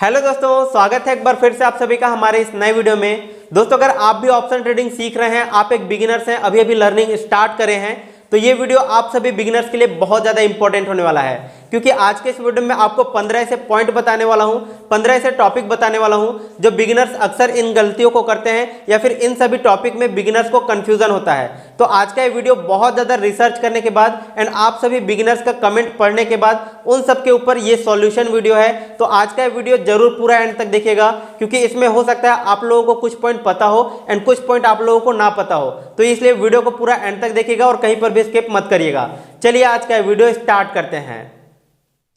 Hello दोस्तों, स्वागत है एक बार फिर से आप सभी का हमारे इस नए वीडियो में। दोस्तों, अगर आप भी ऑप्शन ट्रेडिंग सीख रहे हैं, आप एक बिगिनर्स हैं, अभी अभी लर्निंग स्टार्ट करे हैं, तो ये वीडियो आप सभी बिगिनर्स के लिए बहुत ज़्यादा इंपॉर्टेंट होने वाला है, क्योंकि आज के इस वीडियो में आपको 15 ऐसे पॉइंट बताने वाला हूं, 15 ऐसे टॉपिक बताने वाला हूं जो बिगिनर्स अक्सर इन गलतियों को करते हैं या फिर इन सभी टॉपिक में बिगिनर्स को कंफ्यूजन होता है। तो आज का ये वीडियो बहुत ज़्यादा रिसर्च करने के बाद एंड आप सभी बिगिनर्स का कमेंट पढ़ने के बाद उन सब के ऊपर ये सॉल्यूशन वीडियो है। तो आज का ये वीडियो जरूर पूरा एंड तक देखिएगा, क्योंकि इसमें हो सकता है आप लोगों को कुछ पॉइंट पता हो एंड कुछ पॉइंट आप लोगों को ना पता हो, तो इसलिए वीडियो को पूरा एंड तक देखिएगा और कहीं पर भी स्किप मत करिएगा। चलिए आज का वीडियो स्टार्ट करते हैं।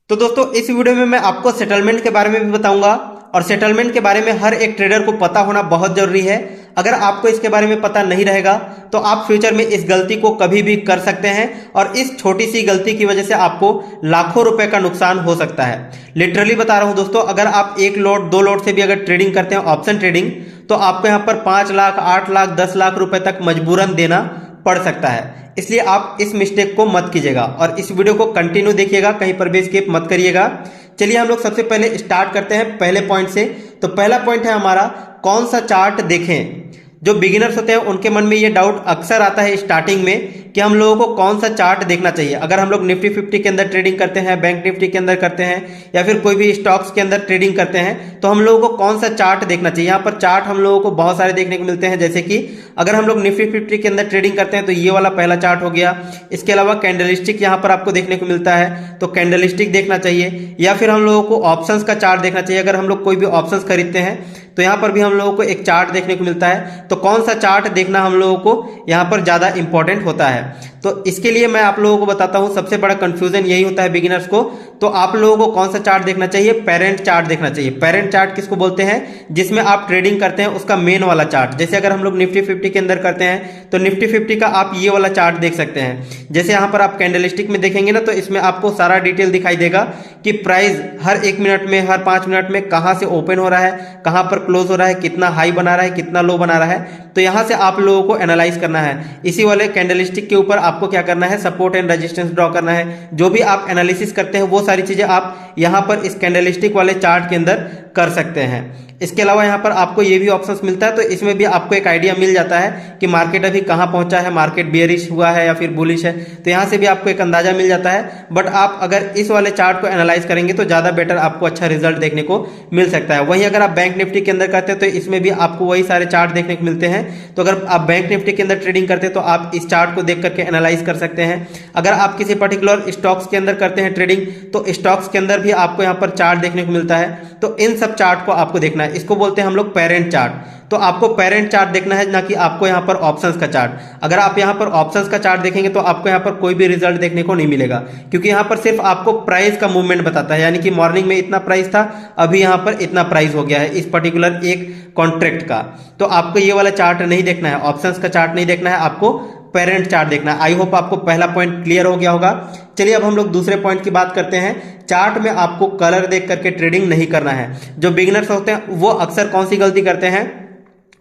तो दोस्तों, इस वीडियो में मैं आपको सेटलमेंट के बारे में भी बताऊंगा, और सेटलमेंट के बारे में हर एक ट्रेडर को पता होना बहुत जरूरी है। अगर आपको इसके बारे में पता नहीं रहेगा तो आप फ्यूचर में इस गलती को कभी भी कर सकते हैं, और इस छोटी सी गलती की वजह से आपको लाखों रुपए का नुकसान हो सकता है। लिटरली बता रहा हूं दोस्तों, अगर आप 1 लोट 2 लोट से भी अगर ट्रेडिंग करते हैं ऑप्शन ट्रेडिंग, तो आपको यहां पर 5 लाख 8 लाख 10 लाख रुपए तक मजबूरन देना पड़ सकता है। इसलिए आप इस मिस्टेक को मत कीजिएगा और इस वीडियो को कंटिन्यू देखिएगा, कहीं पर भी स्किप मत करिएगा। चलिए हम लोग सबसे पहले स्टार्ट करते हैं पहले पॉइंट से। तो पहला पॉइंट है हमारा, कौन सा चार्ट देखें। जो बिगिनर्स होते हैं उनके मन में ये डाउट अक्सर आता है स्टार्टिंग में कि हम लोगों को कौन सा चार्ट देखना चाहिए। अगर हम लोग निफ्टी 50 के अंदर ट्रेडिंग करते हैं, बैंक निफ्टी के अंदर करते हैं, या फिर कोई भी स्टॉक्स के अंदर ट्रेडिंग करते हैं, तो हम लोगों को कौन सा चार्ट देखना चाहिए। यहाँ पर चार्ट हम लोगों को बहुत सारे देखने को मिलते हैं, जैसे कि अगर हम लोग निफ्टी 50 के अंदर ट्रेडिंग करते हैं तो ये वाला पहला चार्ट हो गया। इसके अलावा कैंडलस्टिक यहाँ पर आपको देखने को मिलता है, तो कैंडलस्टिक देखना चाहिए, या फिर हम लोगों को ऑप्शंस का चार्ट देखना चाहिए। अगर हम लोग कोई भी ऑप्शंस खरीदते हैं तो यहाँ पर भी हम लोगों को एक चार्ट देखने को मिलता है। तो कौन सा चार्ट देखना हम लोगों को यहाँ पर ज्यादा इंपॉर्टेंट होता है। तो इसके लिए मैं आप लोगों को बताता हूं, सबसे बड़ा कंफ्यूजन यही होता है बिगिनर्स को। तो आप लोगों को कौन सा चार्ट देखना चाहिए, पेरेंट चार्ट देखना चाहिए। पेरेंट चार्ट किसको बोलते हैं, जिसमें आप ट्रेडिंग करते हैं उसका मेन वाला चार्ट। जैसे अगर हम लोग निफ्टी 50 के अंदर करते हैं तो निफ्टी 50 का आप ये वाला चार्ट देख सकते हैं। जैसे यहाँ पर आप कैंडलस्टिक में देखेंगे ना, तो इसमें आपको सारा डिटेल दिखाई देगा कि प्राइस हर 1 मिनट में, हर 5 मिनट में कहां से ओपन हो रहा है, कहां पर क्लोज हो रहा है, कितना हाई बना रहा है, कितना लो बना रहा है। तो यहां से आप लोगों को एनालाइज करना है। इसी वाले कैंडलस्टिक के ऊपर आपको क्या करना है, सपोर्ट एंड रेजिस्टेंस ड्रॉ करना है। जो भी आप एनालिसिस करते हैं वो सारी चीजें आप यहां पर इस कैंडलस्टिक वाले चार्ट के अंदर कर सकते हैं। इसके अलावा यहाँ पर आपको ये भी ऑप्शंस मिलता है, तो इसमें भी आपको एक आइडिया मिल जाता है कि मार्केट अभी कहाँ पहुंचा है, मार्केट बेयरिश हुआ है या फिर बुलिश है। तो यहाँ से भी आपको एक अंदाजा मिल जाता है। बट आप अगर इस वाले चार्ट को एनालाइज करेंगे तो ज्यादा बेटर आपको अच्छा रिजल्ट देखने को मिल सकता है। वहीं अगर आप बैंक निफ्टी के अंदर करते हैं तो इसमें भी आपको वही सारे चार्ट देखने को मिलते हैं। तो अगर आप बैंक निफ्टी के अंदर ट्रेडिंग करते हैं तो आप इस चार्ट को देख करके एनालाइज कर सकते हैं। अगर आप किसी पर्टिकुलर स्टॉक्स के अंदर करते हैं ट्रेडिंग, तो स्टॉक्स के अंदर भी आपको यहाँ पर चार्ट देखने को मिलता है। तो इन सब चार्ट को आपको देखना है। इसको बोलते हैं हम लोग पेरेंट चार्ट। तो आपको पेरेंट चार्ट देखना है, ना कि आपको यहाँ पर ऑप्शंस का चार्ट। अगर आप यहाँ पर ऑप्शंस का चार्ट देखेंगे तो आपको यहाँ पर कोई भी रिजल्ट देखने को नहीं मिलेगा, क्योंकि यहाँ पर सिर्फ आपको प्राइस का मूवमेंट बताता है। यानी कि मॉर्निंग में इतना प्राइस था, अभी यहाँ पर इतना प्राइस हो गया है इस पर्टिकुलर एक कॉन्ट्रैक्ट का। तो आपको ये वाला चार्ट नहीं देखना है, ऑप्शंस का चार्ट नहीं देखना है, आपको पेरेंट चार्ट देखना है। आई होप आपको पहला पॉइंट क्लियर हो गया होगा। चलिए अब हम लोग दूसरे पॉइंट की बात करते हैं। चार्ट में आपको कलर देख करके ट्रेडिंग नहीं करना है। जो बिगिनर्स होते हैं वो अक्सर कौन सी गलती करते हैं,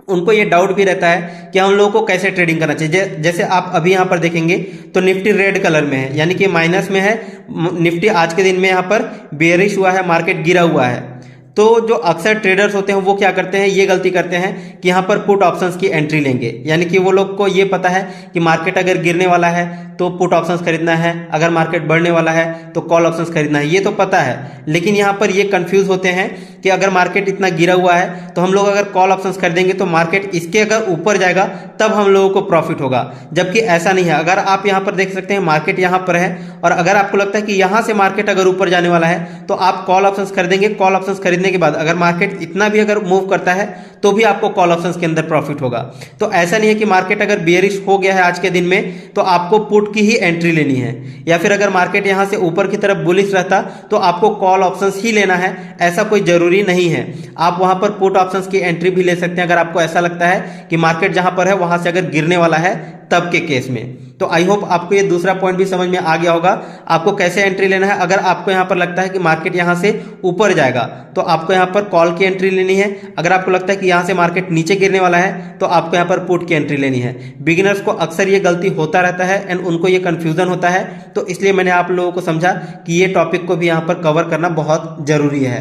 उनको ये डाउट भी रहता है कि हम लोगों को कैसे ट्रेडिंग करना चाहिए। जैसे आप अभी यहाँ पर देखेंगे तो निफ्टी रेड कलर में है, यानी कि माइनस में है। निफ्टी आज के दिन में यहाँ पर बेयरिश हुआ है, मार्केट गिरा हुआ है। तो जो अक्सर ट्रेडर्स होते हैं वो क्या करते हैं, ये गलती करते हैं कि यहाँ पर पुट ऑप्शंस की एंट्री लेंगे। यानी कि वो लोग को ये पता है कि मार्केट अगर गिरने वाला है तो पुट ऑप्शंस खरीदना है, अगर मार्केट बढ़ने वाला है तो कॉल ऑप्शंस खरीदना है, ये तो पता है। लेकिन यहाँ पर ये कंफ्यूज होते हैं कि अगर मार्केट इतना गिरा हुआ है तो हम लोग अगर कॉल ऑप्शंस खरीदेंगे तो मार्केट इसके अगर ऊपर जाएगा तब हम लोगों को प्रॉफिट होगा, जबकि ऐसा नहीं है। अगर आप यहाँ पर देख सकते हैं मार्केट यहाँ पर है, और अगर आपको लगता है कि यहाँ से मार्केट अगर ऊपर जाने वाला है तो आप कॉल ऑप्शंस खरीदेंगे। कॉल ऑप्शंस खरीदने के बाद अगर मार्केट इतना भी अगर मूव करता है तो भी आपको कॉल ऑप्शंस के अंदर प्रॉफिट होगा। तो ऐसा नहीं है कि मार्केट अगर बेयरिश हो गया है आज के दिन में तो आपको पुट की ही एंट्री लेनी है, या फिर अगर मार्केट यहां से ऊपर की तरफ बुलिश रहता तो आपको कॉल ऑप्शंस ही लेना है। ऐसा कोई जरूरी नहीं है। आप वहां पर पुट ऑप्शंस की एंट्री भी ले सकते हैं अगर आपको ऐसा लगता है कि मार्केट जहां पर है वहां से अगर गिरने वाला है तब के केस में। तो आई होप आपको ये दूसरा पॉइंट भी समझ में आ गया होगा, आपको कैसे एंट्री लेना है। अगर आपको यहाँ पर लगता है कि मार्केट यहाँ से ऊपर जाएगा तो आपको यहाँ पर कॉल की एंट्री लेनी है। अगर आपको लगता है कि यहाँ से मार्केट नीचे गिरने वाला है तो आपको यहाँ पर पुट की एंट्री लेनी है। बिगिनर्स को अक्सर ये गलती होता रहता है एंड उनको ये कंफ्यूजन होता है, तो इसलिए मैंने आप लोगों को समझा कि ये टॉपिक को भी यहाँ पर कवर करना बहुत जरूरी है।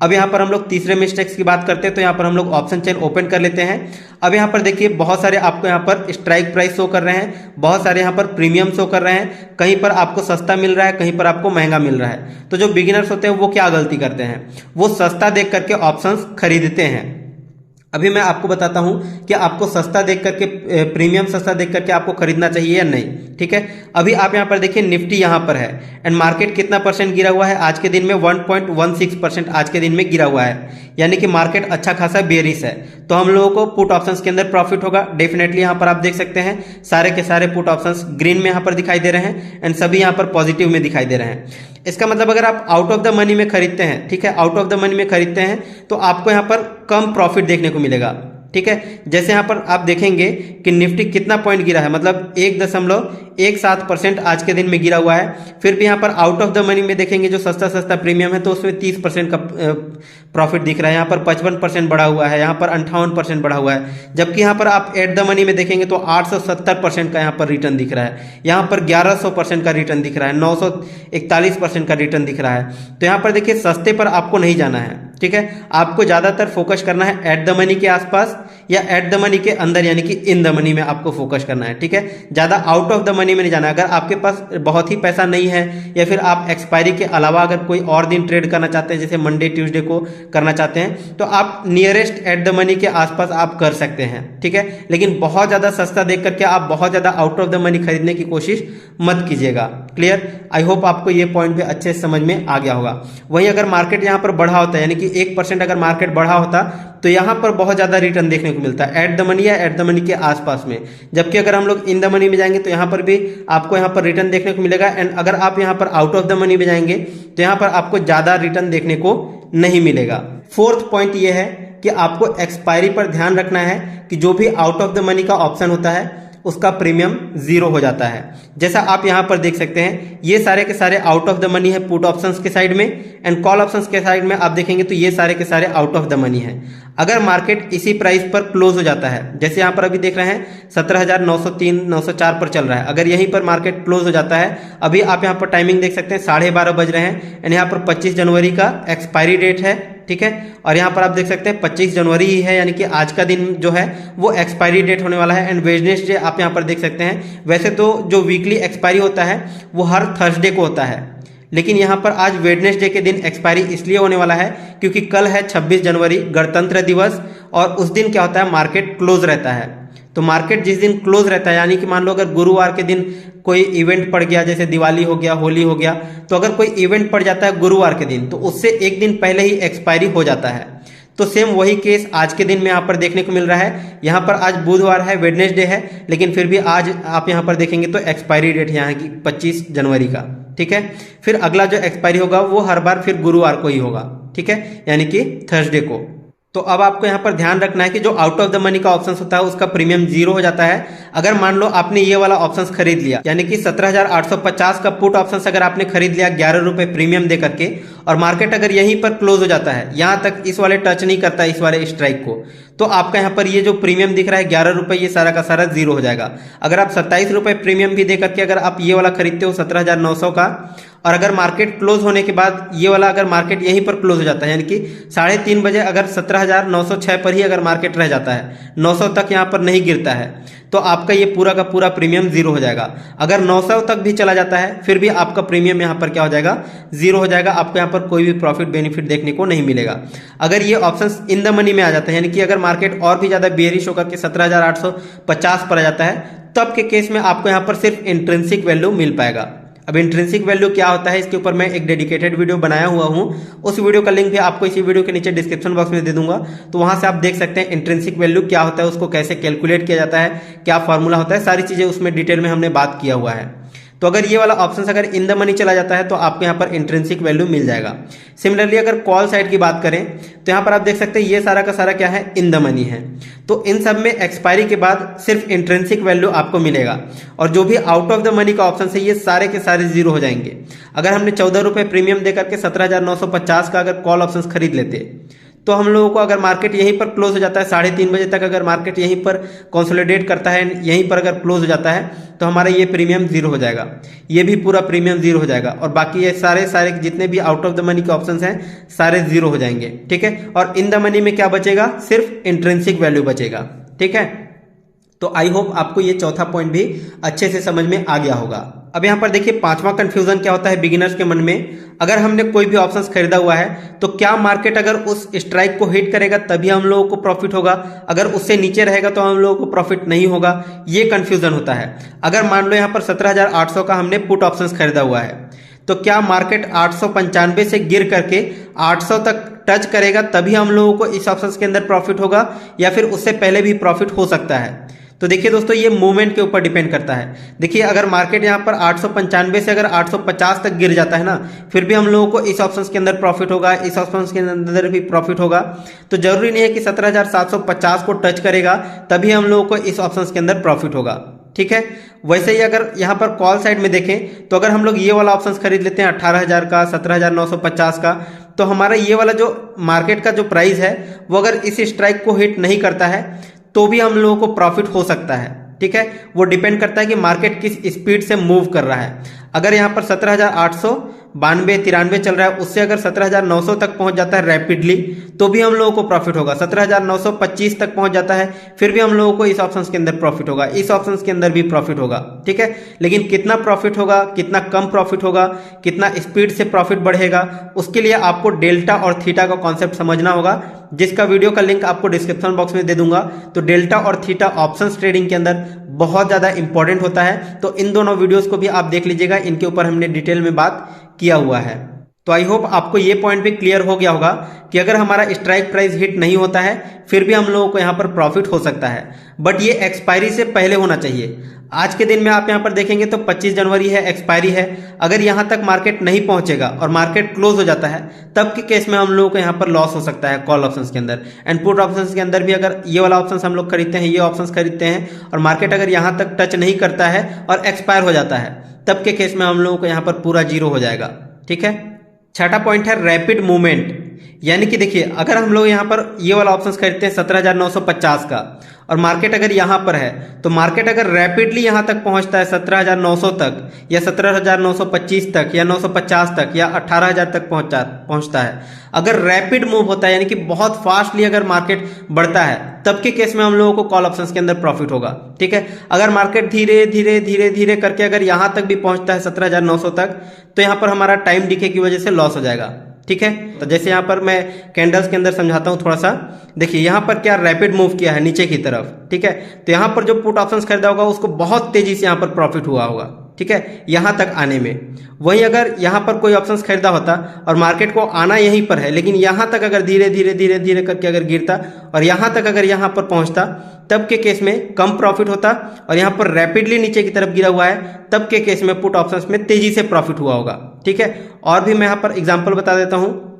अब यहाँ पर हम लोग तीसरे मिस्टेक्स की बात करते हैं, तो यहाँ पर हम लोग ऑप्शन चेन ओपन कर लेते हैं। अब यहाँ पर देखिए बहुत सारे आपको यहाँ पर स्ट्राइक प्राइस शो कर रहे हैं, बहुत सारे यहाँ पर प्रीमियम शो कर रहे हैं, कहीं पर आपको सस्ता मिल रहा है, कहीं पर आपको महंगा मिल रहा है। तो जो बिगिनर्स होते हैं वो क्या गलती करते हैं, वो सस्ता देख करके ऑप्शंस खरीदते हैं। अभी मैं आपको बताता हूं कि आपको सस्ता देख करके, प्रीमियम सस्ता देख करके आपको खरीदना चाहिए या नहीं, ठीक है। अभी आप यहां पर देखिए निफ्टी यहां पर है एंड मार्केट कितना परसेंट गिरा हुआ है आज के दिन में, 1.16% आज के दिन में गिरा हुआ है, यानी कि मार्केट अच्छा खासा बेरिश है। तो हम लोगों को पुट ऑप्शंस के अंदर प्रॉफिट होगा डेफिनेटली। यहां पर आप देख सकते हैं सारे के सारे पुट ऑप्शंस ग्रीन में यहां पर दिखाई दे रहे हैं एंड सभी यहां पर पॉजिटिव में दिखाई दे रहे हैं। इसका मतलब अगर आप आउट ऑफ द मनी में खरीदते हैं, ठीक है, आउट ऑफ द मनी में खरीदते हैं तो आपको यहां पर कम प्रॉफिट देखने को मिलेगा, ठीक है। जैसे यहां पर आप देखेंगे कि निफ्टी कितना पॉइंट गिरा है, मतलब 1.17% आज के दिन में गिरा हुआ है। फिर भी यहां पर आउट ऑफ द मनी में देखेंगे जो सस्ता सस्ता प्रीमियम है तो उसमें 30% का प्रॉफिट दिख रहा है, यहाँ पर 55% बढ़ा हुआ है, यहाँ पर 58% बढ़ा हुआ है। जबकि यहाँ पर आप एट द मनी में देखेंगे तो 870% का यहाँ पर रिटर्न दिख रहा है, यहाँ पर 1100% का रिटर्न दिख रहा है, 941% का रिटर्न दिख रहा है। तो यहाँ पर देखिए सस्ते पर आपको नहीं जाना है, ठीक है। आपको ज्यादातर फोकस करना है एट द मनी के आसपास या एट द मनी के अंदर, यानी कि इन द मनी में आपको फोकस करना है, ठीक है। ज्यादा आउट ऑफ द मनी में नहीं जाना। अगर आपके पास बहुत ही पैसा नहीं है या फिर आप एक्सपायरी के अलावा अगर कोई और दिन ट्रेड करना चाहते हैं, जैसे मंडे ट्यूसडे को करना चाहते हैं, तो आप नियरेस्ट एट द मनी के आसपास आप कर सकते हैं, ठीक है। लेकिन बहुत ज्यादा सस्ता देख करके आप बहुत ज्यादा आउट ऑफ द मनी खरीदने की कोशिश मत कीजिएगा। क्लियर? आई होप आपको ये पॉइंट भी अच्छे से समझ में आ गया होगा। वहीं अगर मार्केट यहाँ पर बढ़ा होता है, यानी कि 1% अगर मार्केट बढ़ा होता तो यहां पर बहुत ज्यादा रिटर्न देखने को मिलता है एट द मनी या एट द मनी के आसपास में। जबकि अगर हम लोग इन द मनी में जाएंगे तो यहां पर भी आपको यहां पर रिटर्न देखने को मिलेगा एंड अगर आप यहां पर आउट ऑफ द मनी में जाएंगे तो यहां पर आपको ज्यादा रिटर्न देखने को नहीं मिलेगा। फोर्थ पॉइंट यह है कि आपको एक्सपायरी पर ध्यान रखना है कि जो भी आउट ऑफ द मनी का ऑप्शन होता है उसका प्रीमियम 0 हो जाता है। जैसा आप यहां पर देख सकते हैं ये सारे के सारे आउट ऑफ द मनी है पुट ऑप्शंस के साइड में एंड कॉल ऑप्शंस के साइड में आप देखेंगे तो ये सारे के सारे आउट ऑफ द मनी है। अगर मार्केट इसी प्राइस पर क्लोज हो जाता है, जैसे यहां पर अभी देख रहे हैं 17,903 904 पर चल रहा है, अगर यहीं पर मार्केट क्लोज हो जाता है, अभी आप यहां पर टाइमिंग देख सकते हैं 12:30 बज रहे हैं एंड यहां पर 25 जनवरी का एक्सपायरी डेट है, ठीक है। और यहां पर आप देख सकते हैं 25 जनवरी ही है, यानी कि आज का दिन जो है वो एक्सपायरी डेट होने वाला है एंड वेडनेसडे आप यहां पर देख सकते हैं। वैसे तो जो वीकली एक्सपायरी होता है वो हर थर्सडे को होता है, लेकिन यहां पर आज वेडनेसडे के दिन एक्सपायरी इसलिए होने वाला है क्योंकि कल है 26 जनवरी गणतंत्र दिवस और उस दिन क्या होता है मार्केट क्लोज रहता है। तो मार्केट जिस दिन क्लोज रहता है, यानी कि मान लो अगर गुरुवार के दिन कोई इवेंट पड़ गया, जैसे दिवाली हो गया, होली हो गया, तो अगर कोई इवेंट पड़ जाता है गुरुवार के दिन तो उससे एक दिन पहले ही एक्सपायरी हो जाता है। तो सेम वही केस आज के दिन में यहाँ पर देखने को मिल रहा है। यहाँ पर आज बुधवार है, वेडनेसडे है, लेकिन फिर भी आज आप यहाँ पर देखेंगे तो एक्सपायरी डेट यहाँ की 25 जनवरी का, ठीक है। फिर अगला जो एक्सपायरी होगा वो हर बार फिर गुरुवार को ही होगा, ठीक है, यानी कि थर्सडे को। तो अब आपको यहाँ पर ध्यान रखना है कि जो आउट ऑफ द मनी का ऑप्शन होता है उसका प्रीमियम 0 हो जाता है। अगर मान लो आपने ये वाला ऑप्शन खरीद लिया, यानी कि 17,850 का पुट ऑप्शन अगर आपने खरीद लिया 11 रुपए प्रीमियम दे करके और मार्केट अगर यहीं पर क्लोज हो जाता है, यहां तक इस वाले टच नहीं करता इस वाले स्ट्राइक को, तो आपका यहाँ पर ये जो प्रीमियम दिख रहा है 11 रुपए, ये सारा का सारा 0 हो जाएगा। अगर आप 27 रुपए प्रीमियम भी दे करके अगर आप ये वाला खरीदते हो 17,900 का, और अगर मार्केट क्लोज होने के बाद ये वाला अगर मार्केट यहीं पर क्लोज हो जाता है, यानी कि 3:30 बजे अगर 17,906 पर ही अगर मार्केट रह जाता है, 900 तक यहाँ पर नहीं गिरता है, तो आपका ये पूरा का पूरा प्रीमियम 0 हो जाएगा। अगर 900 तक भी चला जाता है फिर भी आपका प्रीमियम यहाँ पर क्या हो जाएगा, 0 हो जाएगा। आपको यहाँ पर कोई भी प्रॉफिट बेनिफिट देखने को नहीं मिलेगा। अगर ये ऑप्शन इन द मनी में आ जाता है, यानी कि अगर मार्केट और भी ज्यादा बेयरिश होकर के 17,850 पर आ जाता है, तब के केस में आपको यहाँ पर सिर्फ इंट्रिंसिक वैल्यू मिल पाएगा। अब इंट्रिंसिक वैल्यू क्या होता है इसके ऊपर मैं एक डेडिकेटेड वीडियो बनाया हुआ हूं, उस वीडियो का लिंक भी आपको इसी वीडियो के नीचे डिस्क्रिप्शन बॉक्स में दे दूंगा, तो वहां से आप देख सकते हैं इंट्रिंसिक वैल्यू क्या होता है, उसको कैसे कैलकुलेट किया जाता है, क्या फॉर्मूला होता है, सारी चीजें उसमें डिटेल में हमने बात किया हुआ है। तो अगर ये वाला ऑप्शन अगर इन द मनी चला जाता है तो आपको यहाँ पर इंट्रिंसिक वैल्यू मिल जाएगा। सिमिलरली अगर कॉल साइड की बात करें तो यहाँ पर आप देख सकते हैं ये सारा का सारा क्या है, इन द मनी है। तो इन सब में एक्सपायरी के बाद सिर्फ इंट्रिंसिक वैल्यू आपको मिलेगा और जो भी आउट ऑफ द मनी का ऑप्शन है ये सारे के सारे 0 हो जाएंगे। अगर हमने 14 रुपए प्रीमियम देकर के 17,950 का अगर कॉल ऑप्शन खरीद लेते तो हम लोगों को अगर मार्केट यहीं पर क्लोज हो जाता है 3:30 बजे तक, अगर मार्केट यहीं पर कंसोलिडेट करता है, यहीं पर अगर क्लोज हो जाता है तो हमारा ये प्रीमियम जीरो हो जाएगा, ये भी पूरा प्रीमियम जीरो हो जाएगा और बाकी ये सारे जितने भी आउट ऑफ द मनी के ऑप्शंस हैं सारे जीरो हो जाएंगे। ठीक है, और इन द मनी में क्या बचेगा, सिर्फ इंट्रिंसिक वैल्यू बचेगा। ठीक है, तो आई होप आपको ये चौथा पॉइंट भी अच्छे से समझ में आ गया होगा। अब यहाँ पर देखिए पांचवा कंफ्यूजन क्या होता है बिगिनर्स के मन में, अगर हमने कोई भी ऑप्शंस खरीदा हुआ है तो क्या मार्केट अगर उस स्ट्राइक को हिट करेगा तभी हम लोगों को प्रॉफिट होगा, अगर उससे नीचे रहेगा तो हम लोगों को प्रॉफिट नहीं होगा, ये कंफ्यूजन होता है। अगर मान लो यहाँ पर 17,800 का हमने पुट ऑप्शंस खरीदा हुआ है तो क्या मार्केट 895 से गिर करके 800 तक टच करेगा तभी हम लोगों को इस ऑप्शंस के अंदर प्रॉफिट होगा या फिर उससे पहले भी प्रॉफिट हो सकता है। तो देखिए दोस्तों ये मूवमेंट के ऊपर डिपेंड करता है। देखिए अगर मार्केट यहाँ पर 895 से अगर 850 तक गिर जाता है ना, फिर भी हम लोगों को इस ऑप्शंस के अंदर प्रॉफिट होगा, इस ऑप्शंस के अंदर भी प्रॉफिट होगा। तो जरूरी नहीं है कि 17,750 को टच करेगा तभी हम लोगों को इस ऑप्शंस के अंदर प्रॉफिट होगा। ठीक है, वैसे ही अगर यहाँ पर कॉल साइड में देखें तो अगर हम लोग ये वाला ऑप्शंस खरीद लेते हैं 18,000 का, 17,950 का, तो हमारा ये वाला जो मार्केट का जो प्राइस है वो अगर इस स्ट्राइक को हिट नहीं करता है तो भी हम लोगों को प्रॉफिट हो सकता है। ठीक है, वो डिपेंड करता है कि मार्केट किस स्पीड से मूव कर रहा है। अगर यहाँ पर 17,892-93 चल रहा है, उससे अगर 17,900 तक पहुंच जाता है रैपिडली तो भी हम लोगों को प्रॉफिट होगा। 17,925 तक पहुंच जाता है फिर भी हम लोगों को इस ऑप्शंस के अंदर प्रॉफिट होगा, इस ऑप्शंस के अंदर भी प्रॉफिट होगा। ठीक है, लेकिन कितना प्रॉफिट होगा, कितना कम प्रॉफिट होगा, कितना स्पीड से प्रॉफिट बढ़ेगा, उसके लिए आपको डेल्टा और थीटा का कॉन्सेप्ट समझना होगा, जिसका वीडियो का लिंक आपको डिस्क्रिप्शन बॉक्स में दे दूंगा। तो डेल्टा और थीटा ऑप्शंस ट्रेडिंग के अंदर बहुत ज्यादा इंपॉर्टेंट होता है, तो इन दोनों वीडियोस को भी आप देख लीजिएगा, इनके ऊपर हमने डिटेल में बात किया हुआ है। तो आई होप आपको ये पॉइंट भी क्लियर हो गया होगा कि अगर हमारा स्ट्राइक प्राइस हिट नहीं होता है फिर भी हम लोगों को यहाँ पर प्रॉफिट हो सकता है, बट ये एक्सपायरी से पहले होना चाहिए। आज के दिन में आप यहाँ पर देखेंगे तो 25 जनवरी है, एक्सपायरी है। अगर यहाँ तक मार्केट नहीं पहुंचेगा और मार्केट क्लोज हो जाता है तब के केस में हम लोगों को यहाँ पर लॉस हो सकता है कॉल ऑप्शंस के अंदर। एंड पुट ऑप्शंस के अंदर भी अगर ये वाला ऑप्शंस हम लोग खरीदते हैं, ये ऑप्शंस खरीदते हैं और मार्केट अगर यहाँ तक टच नहीं करता है और एक्सपायर हो जाता है तब के केस में हम लोगों को यहाँ पर पूरा जीरो हो जाएगा। ठीक है, छठा पॉइंट है रैपिड मूवमेंट, यानी कि देखिए अगर हम लोग यहाँ पर ये वाला ऑप्शंस खरीदते हैं 17,950 का और मार्केट अगर यहाँ पर है तो मार्केट अगर रैपिडली यहाँ तक पहुँचता है 17,900 तक या 17,925 तक या 950 तक या 18,000 तक पहुँचता है, अगर रैपिड मूव होता है यानी कि बहुत फास्टली अगर मार्केट बढ़ता है तब के केस में हम लोगों को कॉल ऑप्शंस के अंदर प्रॉफिट होगा। ठीक है, अगर मार्केट धीरे धीरे धीरे धीरे करके अगर यहाँ तक भी पहुँचता है 17,900 तक तो यहाँ पर हमारा टाइम डिके की वजह से लॉस हो जाएगा। ठीक है, तो जैसे यहाँ पर मैं कैंडल्स के अंदर समझाता हूँ थोड़ा सा। देखिए यहाँ पर क्या रैपिड मूव किया है नीचे की तरफ। ठीक है, तो यहाँ पर जो पुट ऑप्शंस खरीदा होगा उसको बहुत तेजी से यहाँ पर प्रॉफिट हुआ होगा। ठीक है, यहाँ तक आने में। वहीं अगर यहाँ पर कोई ऑप्शंस खरीदा होता और मार्केट को आना यहीं पर है लेकिन यहाँ तक अगर धीरे धीरे धीरे धीरे करके अगर गिरता और यहाँ तक अगर यहाँ पर पहुँचता तब के केस में कम प्रॉफिट होता, और यहाँ पर रैपिडली नीचे की तरफ गिरा हुआ है तब के केस में पुट ऑप्शंस में तेजी से प्रॉफिट हुआ होगा। ठीक है, और भी मैं यहाँ पर एग्जांपल बता देता हूँ।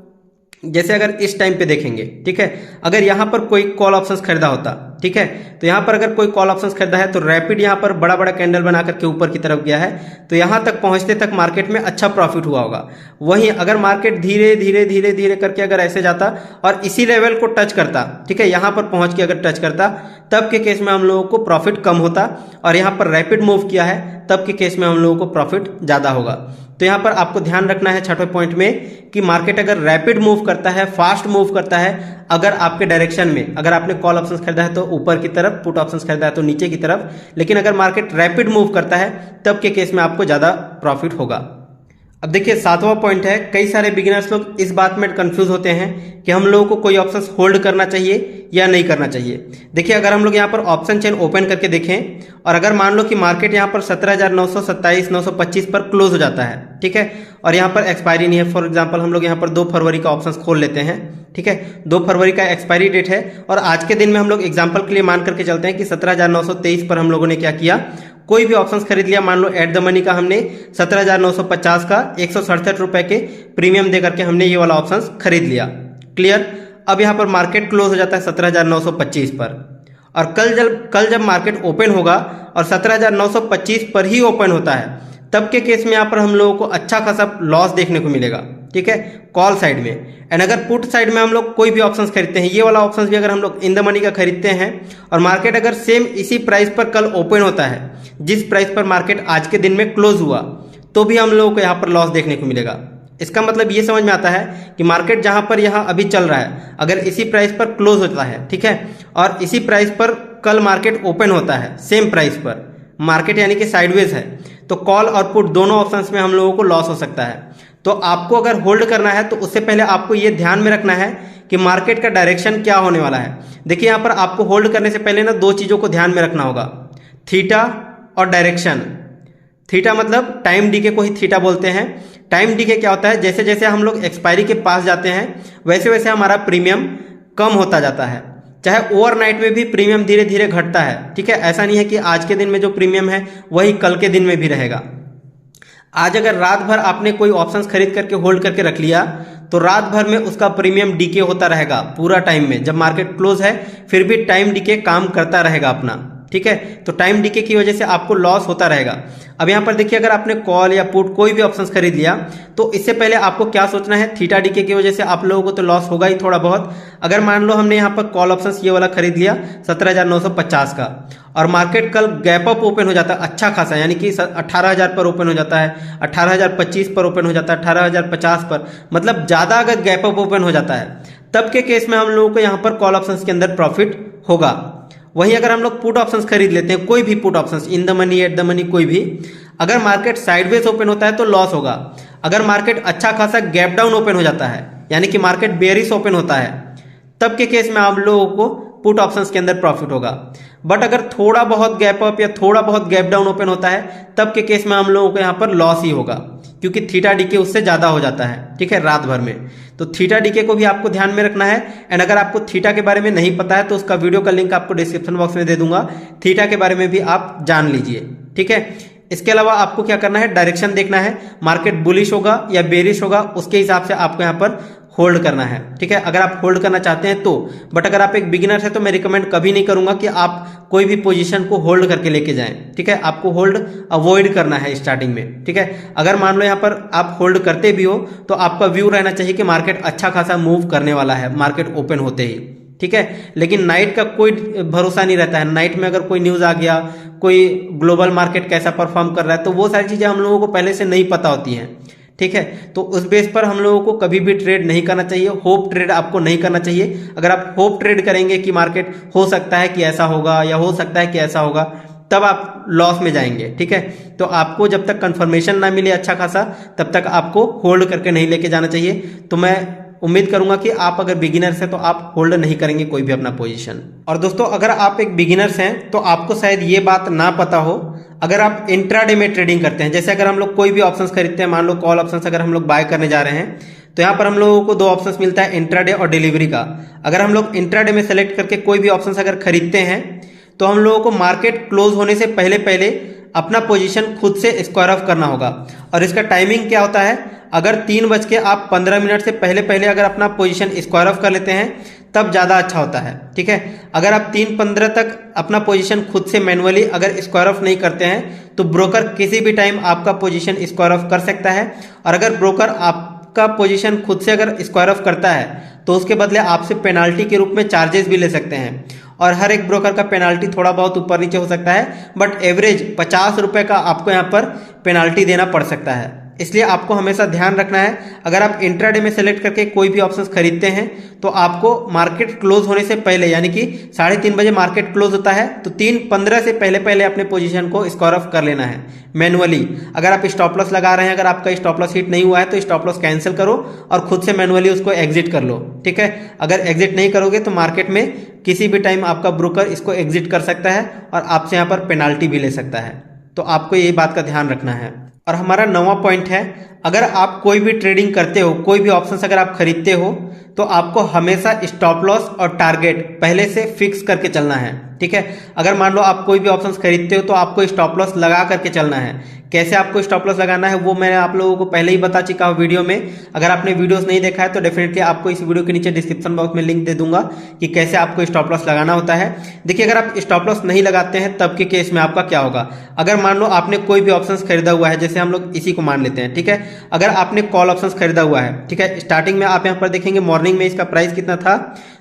जैसे अगर इस टाइम पे देखेंगे, ठीक है, अगर यहाँ पर कोई कॉल ऑप्शंस खरीदा होता, ठीक है, तो यहाँ पर अगर कोई कॉल ऑप्शंस खरीदा है तो रैपिड यहाँ पर बड़ा बड़ा कैंडल बना करके ऊपर की तरफ गया है तो यहाँ तक पहुँचते तक मार्केट में अच्छा प्रॉफिट हुआ होगा। वहीं अगर मार्केट धीरे धीरे धीरे धीरे करके अगर ऐसे जाता और इसी लेवल को टच करता, ठीक है, यहाँ पर पहुँच के अगर टच करता तब के केस में हम लोगों को प्रॉफिट कम होता, और यहाँ पर रैपिड मूव किया है तब के केस में हम लोगों को प्रॉफिट ज़्यादा होगा। तो यहाँ पर आपको ध्यान रखना है छठवें पॉइंट में कि मार्केट अगर रैपिड मूव करता है, फास्ट मूव करता है, अगर आपके डायरेक्शन में, अगर आपने कॉल ऑप्शंस खरीदा है तो ऊपर की तरफ, पुट ऑप्शंस खरीदा है तो नीचे की तरफ, लेकिन अगर मार्केट रैपिड मूव करता है तब के केस में आपको ज़्यादा प्रॉफिट होगा। अब देखिए सातवां पॉइंट है, कई सारे बिगिनर्स लोग इस बात में कंफ्यूज होते हैं कि हम लोगों को कोई ऑप्शंस होल्ड करना चाहिए या नहीं करना चाहिए। देखिए अगर हम लोग यहाँ पर ऑप्शन चेन ओपन करके देखें और अगर मान लो कि मार्केट यहाँ पर 17,927, 925 पर क्लोज हो जाता है, ठीक है, और यहाँ पर एक्सपायरी नहीं है। फॉर एग्जांपल हम लोग यहाँ पर 2 फरवरी का ऑप्शंस खोल लेते हैं, ठीक है, 2 फरवरी का एक्सपायरी डेट है और आज के दिन में हम लोग एग्जाम्पल के लिए मान करके चलते हैं कि 17,923 पर हम लोगों ने क्या किया, कोई भी ऑप्शंस खरीद लिया। मान लो एट द मनी का हमने 17,950 का 167 रुपए के प्रीमियम दे करके हमने ये वाला ऑप्शंस खरीद लिया। क्लियर। अब यहाँ पर मार्केट क्लोज हो जाता है 17,925 पर, और कल जब मार्केट ओपन होगा और 17,925 पर ही ओपन होता है तब के केस में यहाँ पर हम लोगों को अच्छा खासा लॉस देखने को मिलेगा। ठीक है, कॉल साइड में। एंड अगर पुट साइड में हम लोग कोई भी ऑप्शंस खरीदते हैं, ये वाला ऑप्शंस भी अगर हम लोग इन द मनी का खरीदते हैं और मार्केट अगर सेम इसी प्राइस पर कल ओपन होता है जिस प्राइस पर मार्केट आज के दिन में क्लोज हुआ, तो भी हम लोगों को यहाँ पर लॉस देखने को मिलेगा। इसका मतलब ये समझ में आता है कि मार्केट जहां पर यहाँ अभी चल रहा है, अगर इसी प्राइस पर क्लोज होता है, ठीक है, और इसी प्राइस पर कल मार्केट ओपन होता है सेम प्राइस पर, मार्केट यानी कि साइडवेज है, तो कॉल और पुट दोनों ऑप्शंस में हम लोगों को लॉस हो सकता है। तो आपको अगर होल्ड करना है तो उससे पहले आपको ये ध्यान में रखना है कि मार्केट का डायरेक्शन क्या होने वाला है। देखिए यहाँ पर आपको होल्ड करने से पहले ना दो चीज़ों को ध्यान में रखना होगा, थीटा और डायरेक्शन। थीटा मतलब टाइम डीके को ही थीटा बोलते हैं। टाइम डीके क्या होता है, जैसे जैसे हम लोग एक्सपायरी के पास जाते हैं वैसे वैसे हमारा प्रीमियम कम होता जाता है। चाहे ओवरनाइट में भी प्रीमियम धीरे धीरे घटता है, ठीक है, ऐसा नहीं है कि आज के दिन में जो प्रीमियम है वही कल के दिन में भी रहेगा। आज अगर रात भर आपने कोई ऑप्शंस खरीद करके होल्ड करके रख लिया तो रात भर में उसका प्रीमियम डीके होता रहेगा पूरा टाइम में। जब मार्केट क्लोज है फिर भी टाइम डीके काम करता रहेगा अपना, ठीक है, तो टाइम डीके की वजह से आपको लॉस होता रहेगा। अब यहाँ पर देखिए, अगर आपने कॉल या पुट कोई भी ऑप्शंस खरीद लिया तो इससे पहले आपको क्या सोचना है, थीटा डीके की वजह से आप लोगों को तो लॉस होगा ही थोड़ा बहुत। अगर मान लो हमने यहाँ पर कॉल ऑप्शंस ये वाला खरीद लिया 17,950 का और मार्केट कल गैप अप ओपन हो जाता है अच्छा खासा, यानी कि 18,000 पर ओपन हो जाता है, 18,025 पर ओपन हो जाता है, 18,050 पर, मतलब ज़्यादा अगर गैप अप ओपन हो जाता है तब के केस में हम लोगों को यहाँ पर कॉल ऑप्शंस के अंदर प्रॉफिट होगा। वहीं अगर हम लोग पुट ऑप्शंस खरीद लेते हैं, कोई भी put options, in the money, at the money, कोई भी, अगर मार्केट साइडवेज ओपन होता है तो लॉस होगा। अगर मार्केट अच्छा खासा गैप डाउन ओपन हो जाता है यानी कि मार्केट बेयरिश ओपन होता है, तब के केस में आप लोगों को पुट ऑप्शंस के अंदर प्रॉफिट होगा। बट अगर थोड़ा बहुत गैप अप या थोड़ा बहुत गैप डाउन ओपन होता है तब के केस में हम लोगों को यहाँ पर लॉस ही होगा, क्योंकि थीटा डीके उससे ज़्यादा हो जाता है, ठीक है, रात भर में। तो थीटा डीके को भी आपको ध्यान में रखना है। एंड अगर आपको थीटा के बारे में नहीं पता है तो उसका वीडियो का लिंक आपको डिस्क्रिप्शन बॉक्स में दे दूंगा, थीटा के बारे में भी आप जान लीजिए, ठीक है। इसके अलावा आपको क्या करना है, डायरेक्शन देखना है, मार्केट बुलिश होगा या बेरिश होगा, उसके हिसाब से आपको यहाँ पर होल्ड करना है, ठीक है, अगर आप होल्ड करना चाहते हैं तो। बट अगर आप एक बिगिनर है तो मैं रिकमेंड कभी नहीं करूंगा कि आप कोई भी पोजीशन को होल्ड करके लेके जाएं, ठीक है, आपको होल्ड अवॉइड करना है स्टार्टिंग में, ठीक है। अगर मान लो यहाँ पर आप होल्ड करते भी हो तो आपका व्यू रहना चाहिए कि मार्केट अच्छा खासा मूव करने वाला है मार्केट ओपन होते ही, ठीक है। लेकिन नाइट का कोई भरोसा नहीं रहता है, नाइट में अगर कोई न्यूज़ आ गया, कोई ग्लोबल मार्केट कैसा परफॉर्म कर रहा है, तो वो सारी चीज़ें हम लोगों को पहले से नहीं पता होती हैं, ठीक है। तो उस बेस पर हम लोगों को कभी भी ट्रेड नहीं करना चाहिए, होप ट्रेड आपको नहीं करना चाहिए। अगर आप होप ट्रेड करेंगे कि मार्केट हो सकता है कि ऐसा होगा या हो सकता है कि ऐसा होगा, तब आप लॉस में जाएंगे, ठीक है। तो आपको जब तक कंफर्मेशन ना मिले अच्छा खासा, तब तक आपको होल्ड करके नहीं लेके जाना चाहिए। तो मैं उम्मीद करूंगा कि आप अगर बिगिनर्स हैं तो आप होल्ड नहीं करेंगे कोई भी अपना पोजीशन। और दोस्तों, अगर आप एक बिगिनर्स हैं तो आपको शायद ये बात ना पता हो, अगर आप इंट्राडे में ट्रेडिंग करते हैं, जैसे अगर हम लोग कोई भी ऑप्शंस खरीदते हैं, मान लो कॉल ऑप्शंस अगर हम लोग बाय करने जा रहे हैं, तो यहाँ पर हम लोगों को दो ऑप्शंस मिलता है, इंट्राडे और डिलीवरी का। अगर हम लोग इंट्राडे में सेलेक्ट करके कोई भी ऑप्शंस अगर खरीदते हैं तो हम लोगों को मार्केट क्लोज होने से पहले पहले अपना पोजीशन खुद से स्क्वायर ऑफ करना होगा। और इसका टाइमिंग क्या होता है, अगर 3:15 से पहले पहले अगर अपना पोजीशन स्क्वायर ऑफ कर लेते हैं तब ज़्यादा अच्छा होता है, ठीक है। अगर आप 3:15 तक अपना पोजीशन खुद से मैनुअली अगर स्क्वायर ऑफ नहीं करते हैं तो ब्रोकर किसी भी टाइम आपका पोजीशन स्क्वायर ऑफ कर सकता है। और अगर ब्रोकर आपका पोजीशन खुद से अगर स्क्वायर ऑफ करता है तो उसके बदले आपसे पेनाल्टी के रूप में चार्जेस भी ले सकते हैं। और हर एक ब्रोकर का पेनाल्टी थोड़ा बहुत ऊपर नीचे हो सकता है, बट एवरेज 50 रुपये का आपको यहाँ पर पेनाल्टी देना पड़ सकता है। इसलिए आपको हमेशा ध्यान रखना है, अगर आप इंट्राडे में सेलेक्ट करके कोई भी ऑप्शंस खरीदते हैं तो आपको मार्केट क्लोज होने से पहले, यानी कि 3:30 बजे मार्केट क्लोज होता है, तो 3:15 से पहले पहले अपने पोजीशन को स्क्वायर ऑफ कर लेना है मैनुअली। अगर आप स्टॉप लॉस लगा रहे हैं, अगर आपका स्टॉप लॉस हिट नहीं हुआ है तो स्टॉप लॉस कैंसिल करो और खुद से मैनुअली उसको एग्जिट कर लो, ठीक है। अगर एग्जिट नहीं करोगे तो मार्केट में किसी भी टाइम आपका ब्रोकर इसको एग्जिट कर सकता है और आपसे यहाँ पर पेनाल्टी भी ले सकता है। तो आपको ये बात का ध्यान रखना है। और हमारा 9वां पॉइंट है, अगर आप कोई भी ट्रेडिंग करते हो, कोई भी ऑप्शंस अगर आप खरीदते हो तो आपको हमेशा स्टॉप लॉस और टारगेट पहले से फिक्स करके चलना है, ठीक है। अगर मान लो आप कोई भी ऑप्शंस खरीदते हो तो आपको स्टॉप लॉस लगा करके चलना है। कैसे आपको स्टॉप लॉस लगाना है वो मैंने आप लोगों को पहले ही बता चुका हूँ वीडियो में। अगर आपने वीडियोस नहीं देखा है तो डेफिनेटली आपको इस वीडियो के नीचे डिस्क्रिप्शन बॉक्स में लिंक दे दूंगा कि कैसे आपको स्टॉप लॉस लगाना होता है। देखिए, अगर आप स्टॉप लॉस नहीं लगाते हैं तब के केस में आपका क्या होगा, अगर मान लो आपने कोई भी ऑप्शंस खरीदा हुआ है, जैसे हम लोग इसी को मान लेते हैं, ठीक है, अगर आपने कॉल ऑप्शंस खरीदा हुआ है, ठीक है, स्टार्टिंग में आप यहाँ पर देखेंगे मॉर्निंग में इसका प्राइस कितना था,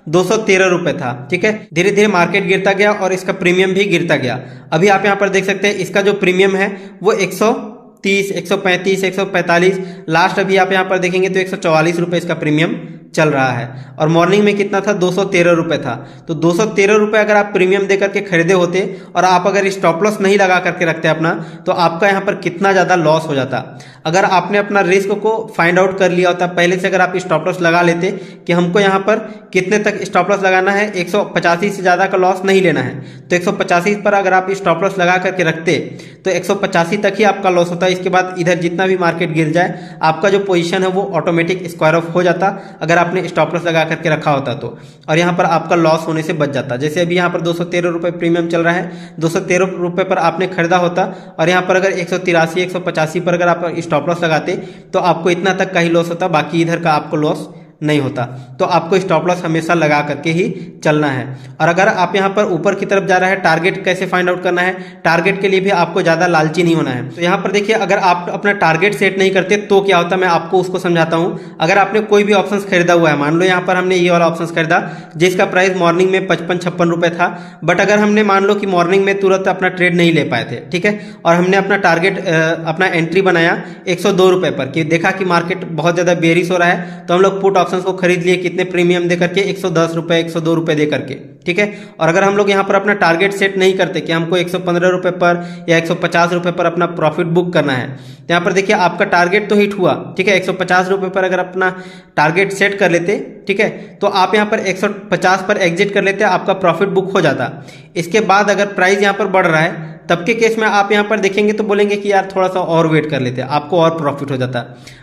213 रुपए था, ठीक है। धीरे धीरे मार्केट गिरता गया और इसका प्रीमियम भी गिरता गया। अभी आप यहाँ पर देख सकते हैं इसका जो प्रीमियम है वो 130, 135, 145, लास्ट अभी आप यहाँ पर देखेंगे तो 144 रुपए इसका प्रीमियम चल रहा है। और मॉर्निंग में कितना था, 213 रुपए था। तो 213 रुपए अगर आप प्रीमियम देकर के खरीदे होते और आप अगर स्टॉप लॉस नहीं लगा करके रखते अपना, तो आपका यहाँ पर कितना ज्यादा लॉस हो जाता। अगर आपने अपना रिस्क को फाइंड आउट कर लिया होता पहले से, अगर आप स्टॉप लॉस लगा लेते कि हमको यहाँ पर कितने तक स्टॉप लॉस लगाना है, 185 से ज्यादा का लॉस नहीं लेना है, तो 185 पर अगर आप स्टॉप लॉस लगा करके रखते तो 185 तक ही आपका लॉस होता है। इसके बाद इधर जितना भी मार्केट गिर जाए आपका जो पोजीशन है वो ऑटोमेटिक स्क्वायर ऑफ हो जाता अगर आपने स्टॉप लॉस लगा करके रखा होता तो, और यहाँ पर आपका लॉस होने से बच जाता। जैसे अभी यहाँ पर 213 रुपए प्रीमियम चल रहा है, 213 रुपए पर आपने खरीदा होता और यहाँ पर अगर 183, 185 पर अगर आप स्टॉप लॉस लगाते तो आपको इतना तक का ही लॉस होता, बाकी इधर का आपको लॉस नहीं होता। तो आपको स्टॉप लॉस हमेशा लगा करके ही चलना है। और अगर आप यहाँ पर ऊपर की तरफ जा रहा है, टारगेट कैसे फाइंड आउट करना है, टारगेट के लिए भी आपको ज्यादा लालची नहीं होना है। तो यहाँ पर देखिए अगर आप अपना टारगेट सेट नहीं करते तो क्या होता है, मैं आपको उसको समझाता हूँ। अगर आपने कोई भी ऑप्शन खरीदा हुआ है, मान लो यहाँ पर हमने ये वाला ऑप्शन खरीदा जिसका प्राइस मॉर्निंग में 55-56 रुपए था, बट अगर हमने मान लो कि मॉर्निंग में तुरंत अपना ट्रेड नहीं ले पाए थे, ठीक है, और हमने अपना टारगेट अपना एंट्री बनाया 102 रुपए पर, कि देखा कि मार्केट बहुत ज्यादा बेरिश हो रहा है, तो हम लोग पुट ऑप्शंस को खरीद लिए कितने प्रीमियम दे करके, 110 रुपए, 102 रुपए दे करके, ठीक है। और अगर हम लोग यहाँ पर अपना टारगेट सेट नहीं करते कि हमको 115 रुपए पर या 150 रुपए पर अपना प्रॉफिट बुक करना है, तो यहाँ पर देखिए आपका टारगेट तो हिट हुआ, ठीक है, 150 रुपए पर अगर अपना टारगेट सेट कर लेते, ठीक है, तो आप यहाँ पर 150 पर एग्जिट कर लेते, आपका प्रॉफिट बुक हो जाता। इसके बाद अगर प्राइस यहाँ पर बढ़ रहा है तब के केस में आप यहाँ पर देखेंगे तो बोलेंगे कि यार थोड़ा सा और वेट कर लेते, आपको और प्रॉफिट हो जाता।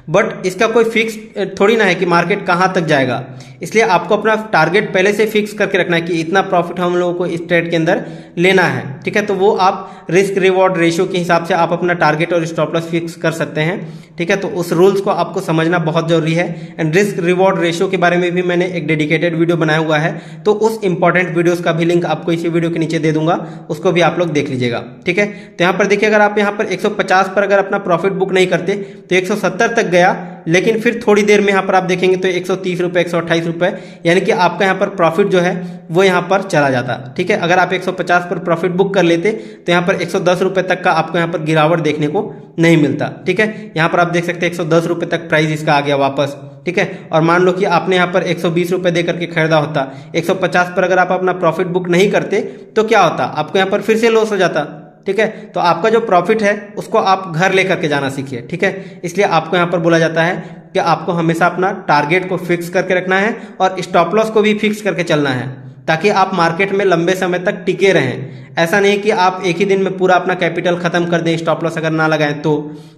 बट इसका कोई फिक्स थोड़ी ना है कि मार्केट कहाँ तक जाएगा, इसलिए आपको अपना टारगेट पहले से फिक्स करके रखना है कि इतना प्रॉफिट हम लोगों को इस ट्रेड के अंदर लेना है, ठीक है। तो वो आप रिस्क रिवॉर्ड रेशियो के हिसाब से आप अपना टारगेट और स्टॉप लॉस फिक्स कर सकते हैं, ठीक है। तो उस रूल्स को आपको समझना बहुत जरूरी है। एंड रिस्क रिवॉर्ड रेशियो के बारे में भी मैंने एक डेडिकेटेड वीडियो बनाया हुआ है, तो उस इंपॉर्टेंट वीडियोस का भी लिंक आपको इसी वीडियो के नीचे दे दूंगा, उसको भी आप लोग देख लीजिएगा, ठीक है। तो यहाँ पर देखिए अगर आप यहाँ पर 150 पर अगर अपना प्रॉफिट बुक नहीं करते तो 170 तक गया, लेकिन फिर थोड़ी देर में यहाँ पर आप देखेंगे तो 130 रुपए, 128 रुपए, यानी कि आपका यहाँ पर प्रॉफिट जो है वो यहाँ पर चला जाता, ठीक है। अगर आप 150 पर प्रॉफिट बुक कर लेते तो यहाँ पर 110 रुपए तक का आपको यहाँ पर गिरावट देखने को नहीं मिलता, ठीक है। यहाँ पर आप देख सकते हैं 110 रुपए तक प्राइस इसका आ गया वापस, ठीक है। और मान लो कि आपने यहाँ पर 120 रुपए दे करके खरीदा होता, 150 पर अगर आप अपना प्रॉफिट बुक नहीं करते तो क्या होता, आपको यहाँ पर फिर से लॉस हो जाता, ठीक है। तो आपका जो प्रॉफिट है उसको आप घर लेकर के जाना सीखिए, ठीक है। इसलिए आपको यहाँ पर बोला जाता है कि आपको हमेशा अपना टारगेट को फिक्स करके रखना है और स्टॉप लॉस को भी फिक्स करके चलना है, ताकि आप मार्केट में लंबे समय तक टिके रहें। ऐसा नहीं कि आप एक ही दिन में पूरा अपना कैपिटल खत्म कर दें स्टॉप लॉस अगर ना लगाएं तो,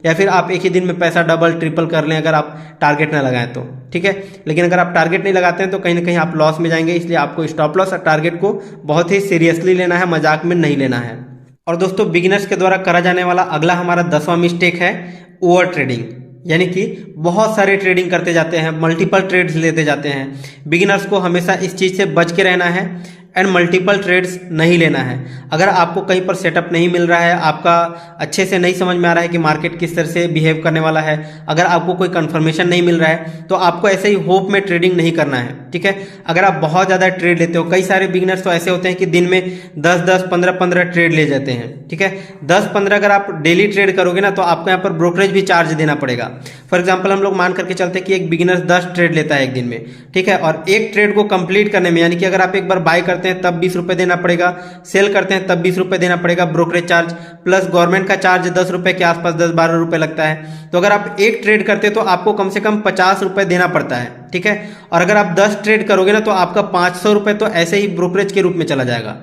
या फिर आप एक ही दिन में पैसा डबल ट्रिपल कर लें अगर आप टारगेट ना लगाएं तो, ठीक है। लेकिन अगर आप टारगेट नहीं लगाते हैं तो कहीं ना कहीं आप लॉस में जाएंगे। इसलिए आपको स्टॉप लॉस और टारगेट को बहुत ही सीरियसली लेना है, मजाक में नहीं लेना है। और दोस्तों बिगिनर्स के द्वारा करा जाने वाला अगला हमारा 10वां मिस्टेक है ओवर ट्रेडिंग, यानी कि बहुत सारे ट्रेडिंग करते जाते हैं, मल्टीपल ट्रेड्स लेते जाते हैं। बिगिनर्स को हमेशा इस चीज से बच के रहना है एंड मल्टीपल ट्रेड्स नहीं लेना है। अगर आपको कहीं पर सेटअप नहीं मिल रहा है, आपका अच्छे से नहीं समझ में आ रहा है कि मार्केट किस तरह से बिहेव करने वाला है, अगर आपको कोई कंफर्मेशन नहीं मिल रहा है, तो आपको ऐसे ही होप में ट्रेडिंग नहीं करना है, ठीक है। अगर आप बहुत ज़्यादा ट्रेड लेते हो, कई सारे बिगिनर्स तो ऐसे होते हैं कि दिन में 10-10, 15-15 ट्रेड ले जाते हैं, ठीक है। 10-15 अगर आप डेली ट्रेड करोगे ना तो आपको यहाँ पर ब्रोकरेज भी चार्ज देना पड़ेगा। फॉर एग्जाम्पल हम लोग मान करके चलते हैं कि एक बिगिनर 10 ट्रेड लेता है एक दिन में, ठीक है, और एक ट्रेड को कंप्लीट करने में, यानी कि अगर आप एक बार बाय करते हैं तब 20 रुपए देना पड़ेगा, सेल करते हैं तब 20 रुपए देना पड़ेगा ब्रोकरेज चार्ज, प्लस गवर्नमेंट का चार्ज 10 रुपए के आसपास, 10-12 रुपए लगता है। तो अगर आप एक ट्रेड करते हैं तो आपको कम से कम 50 रुपए देना पड़ता है, ठीक है। और अगर आप 10 ट्रेड करोगे ना तो आपका 500 रुपए तो ऐसे ही ब्रोकरेज के रूप में चला जाएगा।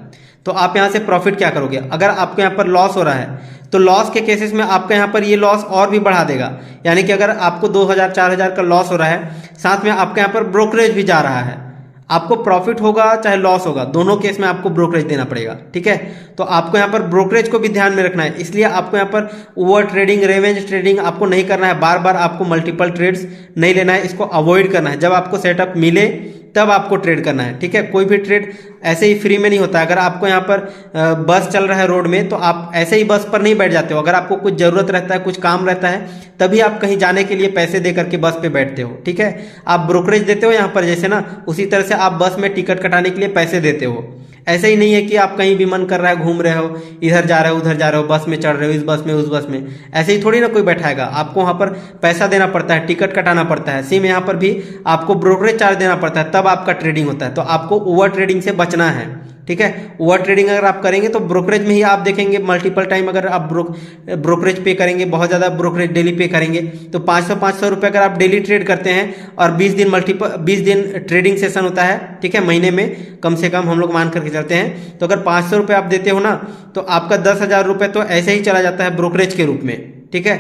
तो आप यहां से प्रॉफिट क्या करोगे? अगर आपको यहां पर लॉस हो रहा है तो लॉस के केसेस में आपका यहाँ पर ये लॉस और भी बढ़ा देगा, यानी कि अगर आपको 2000-4000 का लॉस हो रहा है, साथ में आपके यहाँ पर ब्रोकरेज भी जा रहा है, आपको प्रॉफिट होगा चाहे लॉस होगा, दोनों केस में आपको ब्रोकरेज देना पड़ेगा, ठीक है। तो आपको यहाँ पर ब्रोकरेज को भी ध्यान में रखना है, इसलिए आपको यहाँ पर ओवर ट्रेडिंग, रेवेंज ट्रेडिंग आपको नहीं करना है। बार बार आपको मल्टीपल ट्रेड्स नहीं लेना है, इसको अवॉइड करना है। जब आपको सेटअप मिले तब आपको ट्रेड करना है, ठीक है। कोई भी ट्रेड ऐसे ही फ्री में नहीं होता। अगर आपको यहाँ पर बस चल रहा है रोड में, तो आप ऐसे ही बस पर नहीं बैठ जाते हो। अगर आपको कुछ जरूरत रहता है, कुछ काम रहता है, तभी आप कहीं जाने के लिए पैसे दे करके बस पे बैठते हो, ठीक है। आप ब्रोकरेज देते हो यहाँ पर जैसे ना, उसी तरह से आप बस में टिकट कटाने के लिए पैसे देते हो। ऐसे ही नहीं है कि आप कहीं भी मन कर रहा है घूम रहे हो, इधर जा रहे हो उधर जा रहे हो, बस में चढ़ रहे हो, इस बस में उस बस में, ऐसे ही थोड़ी ना कोई बैठाएगा। आपको वहाँ पर पैसा देना पड़ता है, टिकट कटाना पड़ता है। सेम यहाँ पर भी आपको ब्रोकरेज चार्ज देना पड़ता है, तब आपका ट्रेडिंग होता है। तो आपको ओवर ट्रेडिंग से बचना है, ठीक है। ओवर ट्रेडिंग अगर आप करेंगे तो ब्रोकरेज में ही आप देखेंगे मल्टीपल टाइम अगर आप ब्रोकरेज पे करेंगे, बहुत ज़्यादा ब्रोकरेज डेली पे करेंगे, तो 500 रुपये अगर आप डेली ट्रेड करते हैं और 20 दिन ट्रेडिंग सेशन होता है, ठीक है, महीने में कम से कम हम लोग मान करके चलते हैं, तो अगर 500 रुपये आप देते हो ना, तो आपका 10,000 रुपये तो ऐसे ही चला जाता है ब्रोकरेज के रूप में, ठीक है।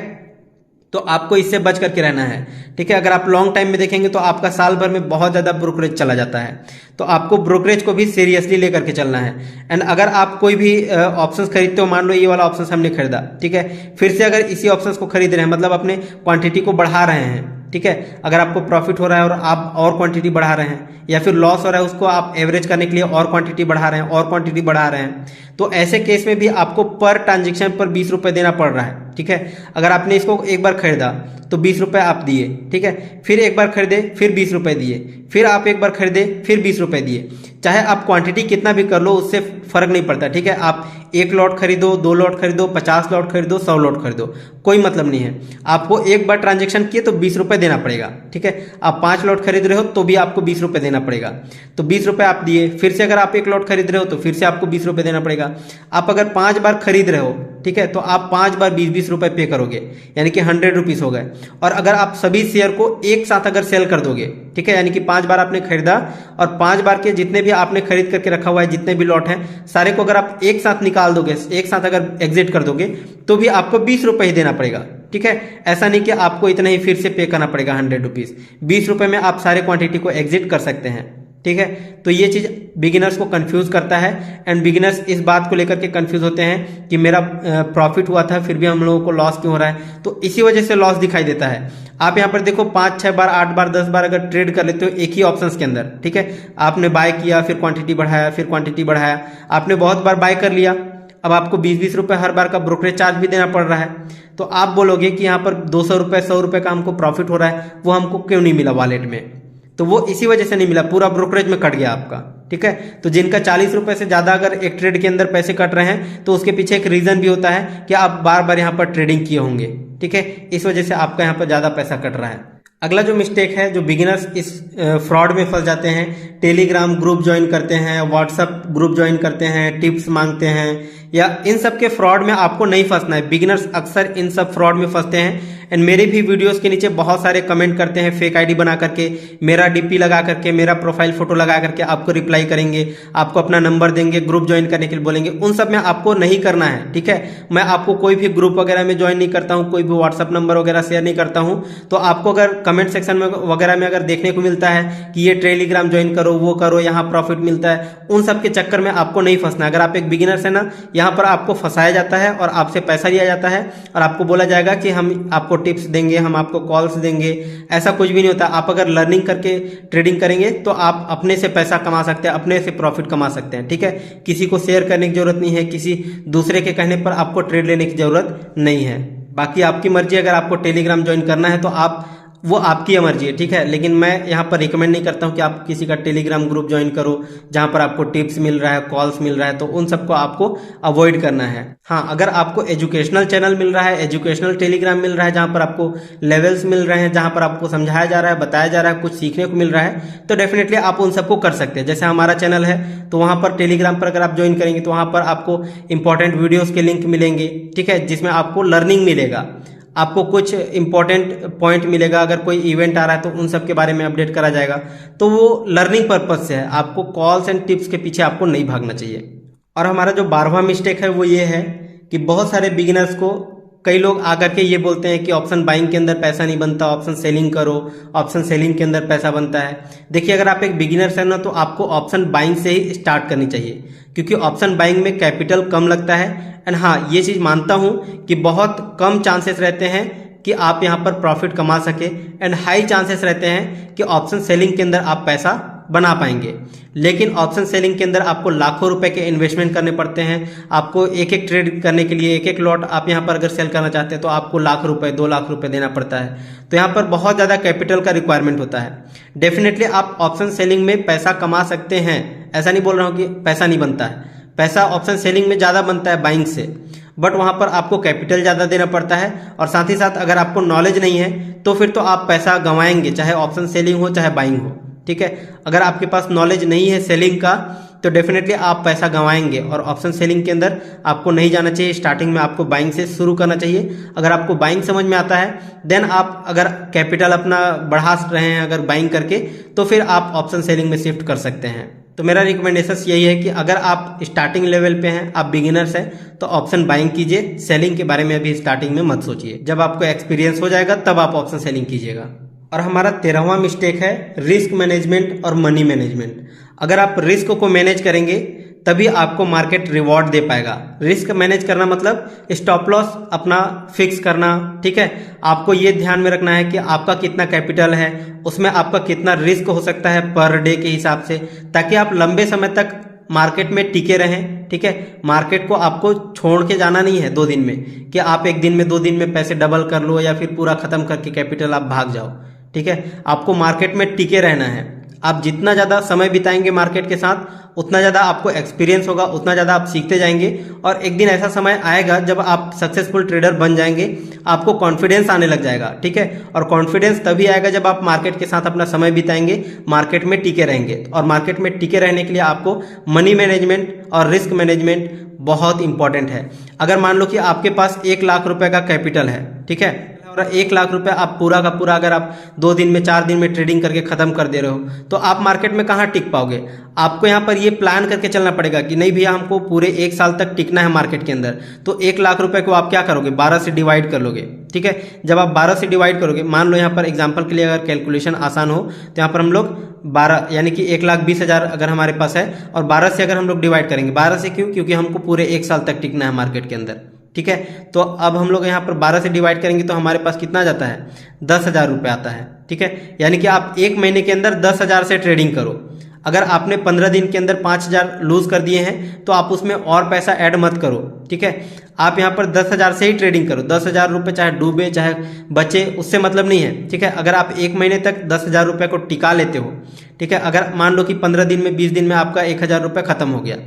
तो आपको इससे बच करके रहना है, ठीक है। अगर आप लॉन्ग टाइम में देखेंगे तो आपका साल भर में बहुत ज़्यादा ब्रोकरेज चला जाता है। तो आपको ब्रोकरेज को भी सीरियसली लेकर के चलना है। एंड अगर आप कोई भी ऑप्शंस खरीदते हो, मान लो ये वाला ऑप्शन हमने खरीदा, ठीक है, फिर से अगर इसी ऑप्शंस को खरीद रहे हैं, मतलब अपने क्वांटिटी को बढ़ा रहे हैं, ठीक है। अगर आपको प्रॉफिट हो रहा है और आप और क्वांटिटी बढ़ा रहे हैं, या फिर लॉस हो रहा है उसको आप एवरेज करने के लिए और क्वांटिटी बढ़ा रहे हैं, और क्वांटिटी बढ़ा रहे हैं, तो ऐसे केस में भी आपको पर ट्रांजेक्शन पर 20 रुपये देना पड़ रहा है, ठीक है। अगर आपने इसको एक बार खरीदा तो 20 रुपये आप दिए, ठीक है, फिर एक बार खरीदे फिर 20 रुपये दिए, फिर आप एक बार खरीदे फिर 20 रुपये दिए। चाहे आप क्वांटिटी कितना भी कर लो, उससे फर्क नहीं पड़ता, ठीक है। आप 1 लॉट खरीदो, 2 लॉट खरीदो, 50 लॉट खरीदो, 100 लॉट खरीदो, कोई मतलब नहीं है। आपको एक बार ट्रांजेक्शन किए तो 20 रुपये देना पड़ेगा, ठीक है। आप 5 लॉट खरीद रहे हो तो भी आपको 20 रुपये देना पड़ेगा, तो 20 रुपये आप दिए। फिर से अगर आप 1 लॉट खरीद रहे हो तो फिर से आपको 20 रुपये देना पड़ेगा। आप अगर 5 बार खरीद रहे हो, ठीक है, तो आप 5 बार 20-20 रुपये पे करोगे, यानी कि 100 रुपीज़ हो गए। और अगर आप सभी शेयर को एक साथ अगर सेल कर दोगे, ठीक है, यानी कि 5 बार आपने खरीदा और 5 बार के जितने भी आपने खरीद करके रखा हुआ है, जितने भी लॉट हैं, सारे को अगर आप एक साथ निकाल दोगे, एक साथ अगर एग्जिट कर दोगे, तो भी आपको 20 रुपये ही देना पड़ेगा, ठीक है। ऐसा नहीं कि आपको इतना ही फिर से पे करना पड़ेगा 100 रुपीज़। 20 रुपये में आप सारे क्वांटिटी को एग्जिट कर सकते हैं, ठीक है। तो ये चीज़ बिगिनर्स को कंफ्यूज करता है, एंड बिगिनर्स इस बात को लेकर के कंफ्यूज होते हैं कि मेरा प्रॉफिट हुआ था फिर भी हम लोगों को लॉस क्यों हो रहा है। तो इसी वजह से लॉस दिखाई देता है। आप यहाँ पर देखो 5-6 बार, 8 बार, 10 बार अगर ट्रेड कर लेते हो एक ही ऑप्शंस के अंदर, ठीक है, आपने बाय किया, फिर क्वांटिटी बढ़ाया, फिर क्वांटिटी बढ़ाया, आपने बहुत बार बाय कर लिया, अब आपको 20-20 रुपये हर बार का ब्रोकरेज चार्ज भी देना पड़ रहा है। तो आप बोलोगे कि यहाँ पर 200 रुपये, 100 रुपये का हमको प्रॉफिट हो रहा है, वो हमको क्यों नहीं मिला वॉलेट में? तो वो इसी वजह से नहीं मिला, पूरा ब्रोकरेज में कट गया आपका, ठीक है। तो जिनका 40 रुपये से ज़्यादा अगर एक ट्रेड के अंदर पैसे कट रहे हैं, तो उसके पीछे एक रीज़न भी होता है कि आप बार बार यहाँ पर ट्रेडिंग किए होंगे, ठीक है, इस वजह से आपका यहाँ पर ज़्यादा पैसा कट रहा है। अगला जो मिस्टेक है, जो बिगिनर्स इस फ्रॉड में फंस जाते हैं, टेलीग्राम ग्रुप ज्वाइन करते हैं, व्हाट्सएप ग्रुप ज्वाइन करते हैं, टिप्स मांगते हैं, या इन सब के फ्रॉड में आपको नहीं फंसना है। बिगिनर्स अक्सर इन सब फ्रॉड में फंसते हैं। एंड मेरे भी वीडियोस के नीचे बहुत सारे कमेंट करते हैं, फेक आईडी बना करके, मेरा डीपी लगा करके, मेरा प्रोफाइल फोटो लगा करके आपको रिप्लाई करेंगे, आपको अपना नंबर देंगे, ग्रुप ज्वाइन करने के लिए बोलेंगे। उन सब में आपको नहीं करना है, ठीक है। मैं आपको कोई भी ग्रुप वगैरह में ज्वाइन नहीं करता हूँ, कोई भी व्हाट्सअप नंबर वगैरह शेयर नहीं करता हूँ। तो आपको अगर कमेंट सेक्शन में वगैरह में अगर देखने को मिलता है कि ये टेलीग्राम ज्वाइन करो, वो करो, यहाँ प्रॉफिट मिलता है, उन सब के चक्कर में आपको नहीं फंसना है। अगर आप एक बिगिनर्स है ना, यहाँ पर आपको फंसाया जाता है और आपसे पैसा लिया जाता है और आपको बोला जाएगा कि हम आपको टिप्स देंगे, हम आपको कॉल्स देंगे। ऐसा कुछ भी नहीं होता। आप अगर लर्निंग करके ट्रेडिंग करेंगे तो आप अपने से पैसा कमा सकते हैं, अपने से प्रॉफिट कमा सकते हैं, ठीक है। किसी को शेयर करने की जरूरत नहीं है, किसी दूसरे के कहने पर आपको ट्रेड लेने की जरूरत नहीं है। बाकी आपकी मर्जी, अगर आपको टेलीग्राम ज्वाइन करना है तो आप, वो आपकी मर्जी है, ठीक है। लेकिन मैं यहाँ पर रिकमेंड नहीं करता हूँ कि आप किसी का टेलीग्राम ग्रुप ज्वाइन करो जहाँ पर आपको टिप्स मिल रहा है, कॉल्स मिल रहा है, तो उन सबको आपको अवॉइड करना है। हाँ, अगर आपको एजुकेशनल चैनल मिल रहा है, एजुकेशनल टेलीग्राम मिल रहा है जहाँ पर आपको लेवल्स मिल रहे हैं, जहाँ पर आपको समझाया जा रहा है, बताया जा रहा है, कुछ सीखने को मिल रहा है, तो डेफिनेटली आप उन सबको कर सकते हैं। जैसे हमारा चैनल है तो वहाँ पर टेलीग्राम पर अगर आप ज्वाइन करेंगे तो वहाँ पर आपको इंपॉर्टेंट वीडियोज़ के लिंक मिलेंगे, ठीक है, जिसमें आपको लर्निंग मिलेगा, आपको कुछ इंपॉर्टेंट पॉइंट मिलेगा। अगर कोई इवेंट आ रहा है तो उन सब के बारे में अपडेट करा जाएगा। तो वो लर्निंग पर्पज से है, आपको कॉल्स एंड टिप्स के पीछे आपको नहीं भागना चाहिए। और हमारा जो 12वां मिस्टेक है वो ये है कि बहुत सारे बिगिनर्स को कई लोग आकर के ये बोलते हैं कि ऑप्शन बाइंग के अंदर पैसा नहीं बनता, ऑप्शन सेलिंग करो, ऑप्शन सेलिंग के अंदर पैसा बनता है। देखिए, अगर आप एक बिगिनर्स है ना, तो आपको ऑप्शन बाइंग से ही स्टार्ट करनी चाहिए, क्योंकि ऑप्शन बाइंग में कैपिटल कम लगता है। एंड हाँ, ये चीज़ मानता हूँ कि बहुत कम चांसेस रहते हैं कि आप यहाँ पर प्रॉफिट कमा सके एंड हाई चांसेस रहते हैं कि ऑप्शन सेलिंग के अंदर आप पैसा बना पाएंगे। लेकिन ऑप्शन सेलिंग के अंदर आपको लाखों रुपए के इन्वेस्टमेंट करने पड़ते हैं। आपको एक एक ट्रेड करने के लिए एक एक लॉट आप यहाँ पर अगर सेल करना चाहते हैं तो आपको लाख रुपए 2 लाख रुपए देना पड़ता है। तो यहाँ पर बहुत ज़्यादा कैपिटल का रिक्वायरमेंट होता है। डेफिनेटली आप ऑप्शन सेलिंग में पैसा कमा सकते हैं, ऐसा नहीं बोल रहा हूँ कि पैसा नहीं बनता है। पैसा ऑप्शन सेलिंग में ज़्यादा बनता है बाइंग से, बट वहाँ पर आपको कैपिटल ज़्यादा देना पड़ता है और साथ ही साथ अगर आपको नॉलेज नहीं है तो फिर तो आप पैसा गंवाएंगे, चाहे ऑप्शन सेलिंग हो चाहे बाइंग हो। ठीक है, अगर आपके पास नॉलेज नहीं है सेलिंग का तो डेफिनेटली आप पैसा गंवाएंगे और ऑप्शन सेलिंग के अंदर आपको नहीं जाना चाहिए। स्टार्टिंग में आपको बाइंग से शुरू करना चाहिए। अगर आपको बाइंग समझ में आता है देन आप अगर कैपिटल अपना बढ़ा रहे हैं अगर बाइंग करके तो फिर आप ऑप्शन सेलिंग में शिफ्ट कर सकते हैं। तो मेरा रिकमेंडेशन यही है कि अगर आप स्टार्टिंग लेवल पे हैं, आप बिगिनर्स हैं, तो ऑप्शन बाइंग कीजिए। सेलिंग के बारे में अभी स्टार्टिंग में मत सोचिए, जब आपको एक्सपीरियंस हो जाएगा तब आप ऑप्शन सेलिंग कीजिएगा। और हमारा 13वां मिस्टेक है रिस्क मैनेजमेंट और मनी मैनेजमेंट। अगर आप रिस्क को मैनेज करेंगे तभी आपको मार्केट रिवॉर्ड दे पाएगा। रिस्क मैनेज करना मतलब स्टॉप लॉस अपना फिक्स करना। ठीक है, आपको ये ध्यान में रखना है कि आपका कितना कैपिटल है, उसमें आपका कितना रिस्क हो सकता है पर डे के हिसाब से, ताकि आप लंबे समय तक मार्केट में टिके रहें। ठीक है, मार्केट को आपको छोड़ के जाना नहीं है 2 दिन में कि आप 1 दिन में 2 दिन में पैसे डबल कर लो या फिर पूरा खत्म करके कैपिटल आप भाग जाओ। ठीक है, आपको मार्केट में टिके रहना है। आप जितना ज़्यादा समय बिताएंगे मार्केट के साथ उतना ज़्यादा आपको एक्सपीरियंस होगा, उतना ज़्यादा आप सीखते जाएंगे और एक दिन ऐसा समय आएगा जब आप सक्सेसफुल ट्रेडर बन जाएंगे, आपको कॉन्फिडेंस आने लग जाएगा। ठीक है, और कॉन्फिडेंस तभी आएगा जब आप मार्केट के साथ अपना समय बिताएंगे, मार्केट में टिके रहेंगे। और मार्केट में टिके रहने के लिए आपको मनी मैनेजमेंट और रिस्क मैनेजमेंट बहुत इंपॉर्टेंट है। अगर मान लो कि आपके पास 1 लाख रुपए का कैपिटल है, ठीक है, 1 लाख रुपए आप पूरा का पूरा अगर आप 2 दिन में 4 दिन में ट्रेडिंग करके खत्म कर दे रहे हो तो आप मार्केट में कहाँ टिक पाओगे। आपको यहाँ पर ये प्लान करके चलना पड़ेगा कि नहीं भैया हमको पूरे 1 साल तक टिकना है मार्केट के अंदर। तो 1 लाख रुपए को आप क्या करोगे, 12 से डिवाइड कर लोगे। ठीक है, जब आप 12 से डिवाइड करोगे, मान लो यहाँ पर एग्जाम्पल के लिए अगर कैलकुलेशन आसान हो तो यहाँ पर हम लोग 12 यानी कि 1,20,000 अगर हमारे पास है और 12 से अगर हम लोग डिवाइड करेंगे, 12 से क्यों, क्योंकि हमको पूरे 1 साल तक टिकना है मार्केट के अंदर। ठीक है, तो अब हम लोग यहाँ पर 12 से डिवाइड करेंगे तो हमारे पास कितना जाता है, 10,000 रुपये आता है। ठीक है, यानी कि आप 1 महीने के अंदर 10,000 से ट्रेडिंग करो। अगर आपने 15 दिन के अंदर 5,000 लूज कर दिए हैं तो आप उसमें और पैसा ऐड मत करो। ठीक है, आप यहाँ पर 10,000 से ही ट्रेडिंग करो। 10,000 रुपये चाहे डूबे चाहे बचे उससे मतलब नहीं है। ठीक है, अगर आप 1 महीने तक 10,000 रुपये को टिका लेते हो, ठीक है, अगर मान लो कि 15 दिन में 20 दिन में आपका 1,000 रुपये खत्म हो गया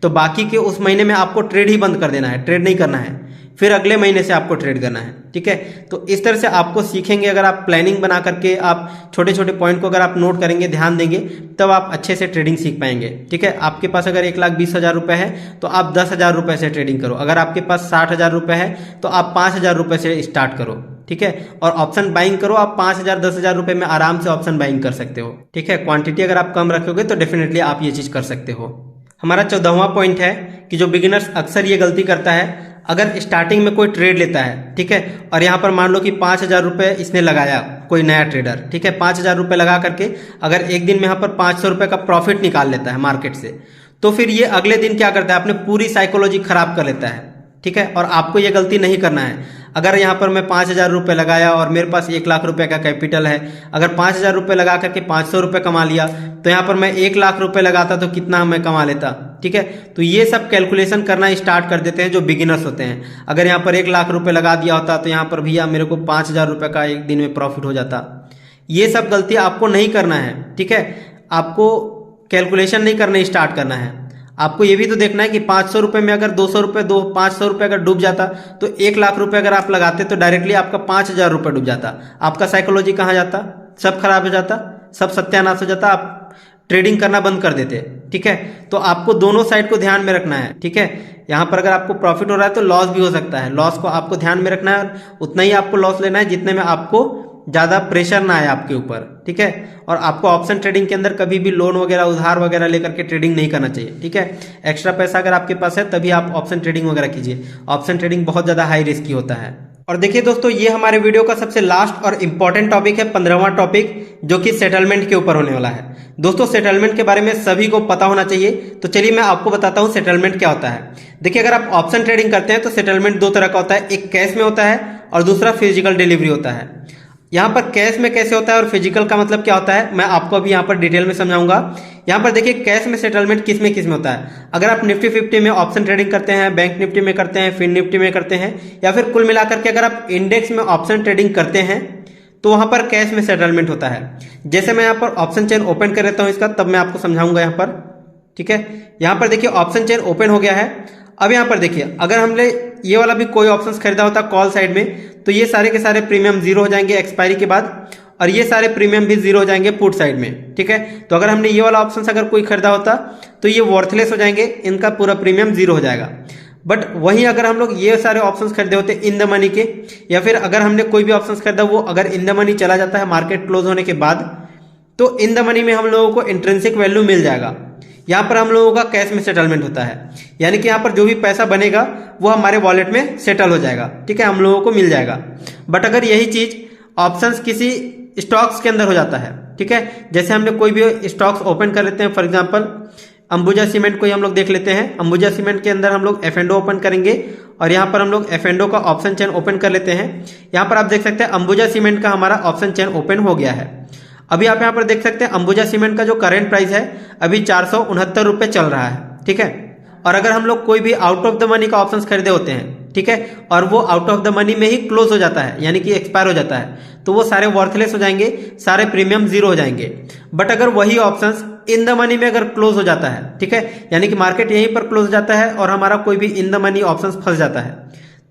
तो बाकी के उस महीने में आपको ट्रेड ही बंद कर देना है, ट्रेड नहीं करना है, फिर अगले महीने से आपको ट्रेड करना है। ठीक है, तो इस तरह से आपको सीखेंगे। अगर आप प्लानिंग बना करके आप छोटे छोटे पॉइंट को अगर आप नोट करेंगे, ध्यान देंगे, तब आप अच्छे से ट्रेडिंग सीख पाएंगे। ठीक है, आपके पास अगर 1,20,000 रुपये है तो आप 10,000 रुपये से ट्रेडिंग करो। अगर आपके पास 60,000 रुपये है तो आप 5,000 रुपये से स्टार्ट करो। ठीक है, और ऑप्शन बाइंग करो। आप 5,000 10,000 रुपये में आराम से ऑप्शन बाइंग कर सकते हो। ठीक है, क्वांटिटी अगर आप कम रखोगे तो डेफिनेटली आप ये चीज़ कर सकते हो। हमारा 14वां पॉइंट है कि जो बिगिनर्स अक्सर ये गलती करता है, अगर स्टार्टिंग में कोई ट्रेड लेता है, ठीक है, और यहाँ पर मान लो कि 5,000 रुपये इसने लगाया, कोई नया ट्रेडर, ठीक है, 5,000 रुपये लगा करके अगर एक दिन में यहाँ पर 500 रुपये का प्रॉफिट निकाल लेता है मार्केट से, तो फिर ये अगले दिन क्या करता है, अपने पूरी साइकोलॉजी खराब कर लेता है। ठीक है, और आपको ये गलती नहीं करना है। अगर यहाँ पर मैं 5,000 रुपये लगाया और मेरे पास 1 लाख रुपए का कैपिटल है, अगर 5,000 रुपये लगा करके 500 रुपये कमा लिया तो यहाँ पर मैं 1 लाख रुपए लगाता तो कितना मैं कमा लेता। ठीक है, तो ये सब कैलकुलेशन करना स्टार्ट कर देते हैं जो बिगिनर्स होते हैं। अगर यहाँ पर 1 लाख रुपए लगा दिया होता तो यहाँ पर भैया मेरे को 5,000 रुपये का एक दिन में प्रॉफिट हो जाता। ये सब गलती आपको नहीं करना है। ठीक है, आपको कैलकुलेशन नहीं करना स्टार्ट करना है। आपको ये भी तो देखना है कि 500 रुपये में अगर 200 रुपये 500 रुपये अगर डूब जाता तो 1 लाख रुपये अगर आप लगाते तो डायरेक्टली आपका 5,000 रुपये डूब जाता। आपका साइकोलॉजी कहाँ जाता, सब खराब हो जाता, सब सत्यानाश हो जाता, आप ट्रेडिंग करना बंद कर देते। ठीक है, तो आपको दोनों साइड को ध्यान में रखना है। ठीक है, यहाँ पर अगर आपको प्रॉफिट हो रहा है तो लॉस भी हो सकता है, लॉस को आपको ध्यान में रखना है। उतना ही आपको लॉस लेना है जितने में आपको ज़्यादा प्रेशर ना आए आपके ऊपर। ठीक है, और आपको ऑप्शन ट्रेडिंग के अंदर कभी भी लोन वगैरह उधार वगैरह लेकर के ट्रेडिंग नहीं करना चाहिए। ठीक है, एक्स्ट्रा पैसा अगर आपके पास है तभी आप ऑप्शन ट्रेडिंग वगैरह कीजिए। ऑप्शन ट्रेडिंग बहुत ज़्यादा हाई रिस्क की होता है। और देखिए दोस्तों, ये हमारे वीडियो का सबसे लास्ट और इम्पॉर्टेंट टॉपिक है, 15वां टॉपिक, जो कि सेटलमेंट के ऊपर होने वाला है। दोस्तों, सेटलमेंट के बारे में सभी को पता होना चाहिए। तो चलिए मैं आपको बताता हूँ सेटलमेंट क्या होता है। देखिए, अगर आप ऑप्शन ट्रेडिंग करते हैं तो सेटलमेंट 2 तरह का होता है, एक कैश में होता है और दूसरा फिजिकल डिलीवरी होता है। यहाँ पर कैश में कैसे होता है और फिजिकल का मतलब क्या होता है मैं आपको अभी यहाँ पर डिटेल में समझाऊंगा। यहाँ पर देखिए कैश में सेटलमेंट किस में होता है। अगर आप निफ्टी 50 में ऑप्शन ट्रेडिंग करते हैं, बैंक निफ्टी में करते हैं, फिन निफ्टी में करते हैं, या फिर कुल मिलाकर के अगर आप इंडेक्स में ऑप्शन ट्रेडिंग करते हैं तो वहां पर कैश में सेटलमेंट होता है। जैसे मैं यहाँ पर ऑप्शन चेन ओपन कर लेता हूँ इसका, तब मैं आपको समझाऊंगा यहाँ पर। ठीक है, यहाँ पर देखिए ऑप्शन चेन ओपन हो गया है। अब यहाँ पर देखिए अगर हमने ये वाला भी कोई ऑप्शंस खरीदा होता कॉल साइड में तो ये सारे के सारे प्रीमियम जीरो हो जाएंगे एक्सपायरी के बाद, और ये सारे प्रीमियम भी जीरो हो जाएंगे पुट साइड में। ठीक है, तो अगर हमने ये वाला ऑप्शन अगर कोई खरीदा होता तो ये वर्थलेस हो जाएंगे, इनका पूरा प्रीमियम जीरो हो जाएगा। बट वहीं अगर हम लोग ये सारे ऑप्शंस खरीदे होते इन द मनी के, या फिर अगर हमने कोई भी ऑप्शंस खरीदा वो अगर इन द मनी चला जाता है मार्केट क्लोज होने के बाद, तो इन द मनी में हम लोगों को इंट्रिंसिक वैल्यू मिल जाएगा। यहाँ पर हम लोगों का कैश में सेटलमेंट होता है, यानी कि यहाँ पर जो भी पैसा बनेगा वो हमारे वॉलेट में सेटल हो जाएगा। ठीक है, हम लोगों को मिल जाएगा। बट अगर यही चीज ऑप्शंस किसी स्टॉक्स के अंदर हो जाता है, ठीक है, जैसे हमने कोई भी स्टॉक्स ओपन कर लेते हैं, फॉर एग्जांपल अंबुजा सीमेंट को ही हम लोग देख लेते हैं। अंबुजा सीमेंट के अंदर हम लोग F&O ओपन करेंगे और यहाँ पर हम लोग F&O का ऑप्शन चेन ओपन कर लेते हैं। यहाँ पर आप देख सकते हैं अंबुजा सीमेंट का हमारा ऑप्शन चेन ओपन हो गया है। अभी आप यहाँ पर देख सकते हैं अंबुजा सीमेंट का जो करंट प्राइस है अभी 469 रुपये चल रहा है। ठीक है, और अगर हम लोग कोई भी आउट ऑफ द मनी का ऑप्शंस खरीदे होते हैं, ठीक है, और वो आउट ऑफ द मनी में ही क्लोज हो जाता है, यानी कि एक्सपायर हो जाता है, तो वो सारे वर्थलेस हो जाएंगे, सारे प्रीमियम जीरो हो जाएंगे। बट अगर वही ऑप्शंस इन द मनी में अगर क्लोज हो जाता है, ठीक है, यानी कि मार्केट यहीं पर क्लोज हो जाता है और हमारा कोई भी इन द मनी ऑप्शंस फंस जाता है,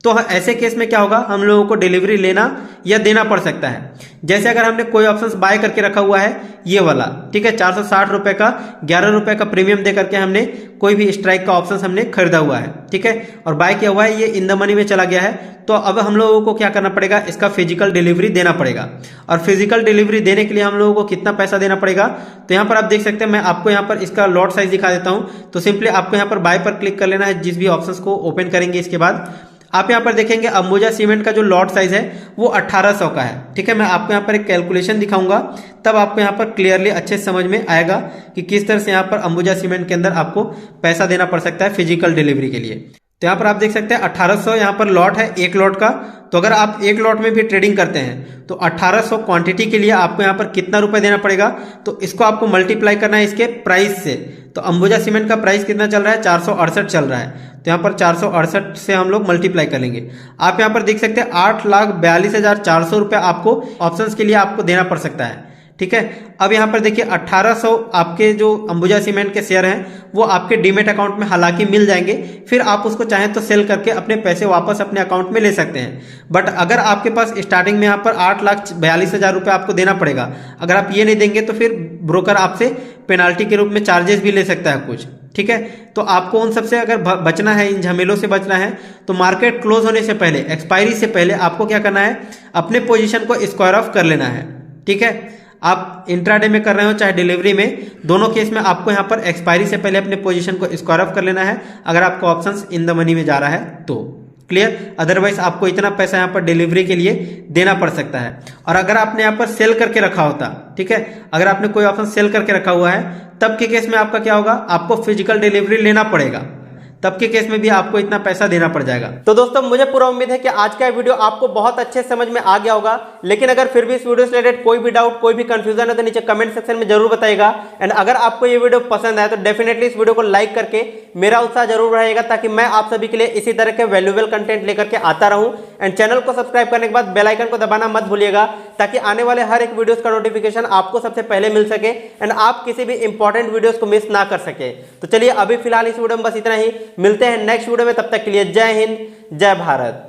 तो ऐसे केस में क्या होगा, हम लोगों को डिलीवरी लेना या देना पड़ सकता है। जैसे अगर हमने कोई ऑप्शंस बाय करके रखा हुआ है ये वाला, ठीक है, 460 रुपए का 11 रुपए का प्रीमियम दे करके हमने कोई भी स्ट्राइक का ऑप्शंस हमने खरीदा हुआ है, ठीक है, और बाय किया हुआ है, ये इन द मनी में चला गया है, तो अब हम लोगों को क्या करना पड़ेगा, इसका फिजिकल डिलीवरी देना पड़ेगा। और फिजिकल डिलीवरी देने के लिए हम लोगों को कितना पैसा देना पड़ेगा, तो यहाँ पर आप देख सकते हैं, मैं आपको यहाँ पर इसका लॉट साइज दिखा देता हूँ। तो सिंपली आपको यहाँ पर बाय पर क्लिक कर लेना है जिस भी ऑप्शंस को ओपन करेंगे। इसके बाद आप यहाँ पर देखेंगे अंबुजा सीमेंट का जो लॉट साइज है वो 1800 का है। ठीक है, मैं आपको यहाँ पर एक कैलकुलेशन दिखाऊंगा, तब आपको यहाँ पर क्लियरली अच्छे से समझ में आएगा कि किस तरह से यहाँ पर अंबुजा सीमेंट के अंदर आपको पैसा देना पड़ सकता है फिजिकल डिलीवरी के लिए। तो यहाँ पर आप देख सकते हैं 1800 यहाँ पर लॉट है एक लॉट का। तो अगर आप एक लॉट में भी ट्रेडिंग करते हैं तो 1800 क्वांटिटी के लिए आपको यहाँ पर कितना रुपए देना पड़ेगा, तो इसको आपको मल्टीप्लाई करना है इसके प्राइस से। तो अंबुजा सीमेंट का प्राइस कितना चल रहा है, 468 चल रहा है, तो यहाँ पर 468 से हम लोग मल्टीप्लाई कर लेंगे। आप यहाँ पर देख सकते हैं 8,42,400 रुपये आपको ऑप्शंस के लिए आपको देना पड़ सकता है। ठीक है, अब यहाँ पर देखिए 1800 आपके जो अंबुजा सीमेंट के शेयर हैं वो आपके डीमेट अकाउंट में हालांकि मिल जाएंगे, फिर आप उसको चाहें तो सेल करके अपने पैसे वापस अपने अकाउंट में ले सकते हैं। बट अगर आपके पास स्टार्टिंग में यहाँ पर 8,42,000 रुपये आपको देना पड़ेगा, अगर आप ये नहीं देंगे तो फिर ब्रोकर आपसे पेनाल्टी के रूप में चार्जेस भी ले सकता है कुछ। ठीक है, तो आपको उन सबसे अगर बचना है, इन झमेलों से बचना है, तो मार्केट क्लोज होने से पहले, एक्सपायरी से पहले आपको क्या करना है, अपने पोजीशन को स्क्वायर ऑफ कर लेना है। ठीक है, आप इंट्राडे में कर रहे हो चाहे डिलीवरी में, दोनों केस में आपको यहाँ पर एक्सपायरी से पहले अपने पोजीशन को स्क्वायर ऑफ कर लेना है, अगर आपको ऑप्शंस इन द मनी में जा रहा है तो। क्लियर, अदरवाइज आपको इतना पैसा यहाँ पर डिलीवरी के लिए देना पड़ सकता है। और अगर आपने यहाँ पर सेल करके रखा होता, ठीक है, अगर आपने कोई ऑप्शन सेल करके रखा हुआ है, तब के केस में आपका क्या होगा, आपको फिजिकल डिलीवरी लेना पड़ेगा, तब के केस में भी आपको इतना पैसा देना पड़ जाएगा। तो दोस्तों मुझे पूरा उम्मीद है कि आज का वीडियो आपको बहुत अच्छे समझ में आ गया होगा। लेकिन अगर फिर भी इस वीडियो से रिलेटेड कोई भी डाउट, कोई भी कंफ्यूजन है तो नीचे कमेंट सेक्शन में जरूर बताइएगा। एंड अगर आपको ये वीडियो पसंद आए तो डेफिनेटली इस वीडियो को लाइक करके मेरा उत्साह जरूर रहेगा, ताकि मैं आप सभी के लिए इसी तरह के वैल्यूएबल कंटेंट लेकर के आता रहूं। एंड चैनल को सब्सक्राइब करने के बाद बेल आइकन को दबाना मत भूलिएगा, ताकि आने वाले हर एक वीडियोस का नोटिफिकेशन आपको सबसे पहले मिल सके एंड आप किसी भी इंपॉर्टेंट वीडियोस को मिस ना कर सके। तो चलिए अभी फिलहाल इस वीडियो में बस इतना ही, मिलते हैं नेक्स्ट वीडियो में, तब तक के लिए जय हिंद, जय भारत।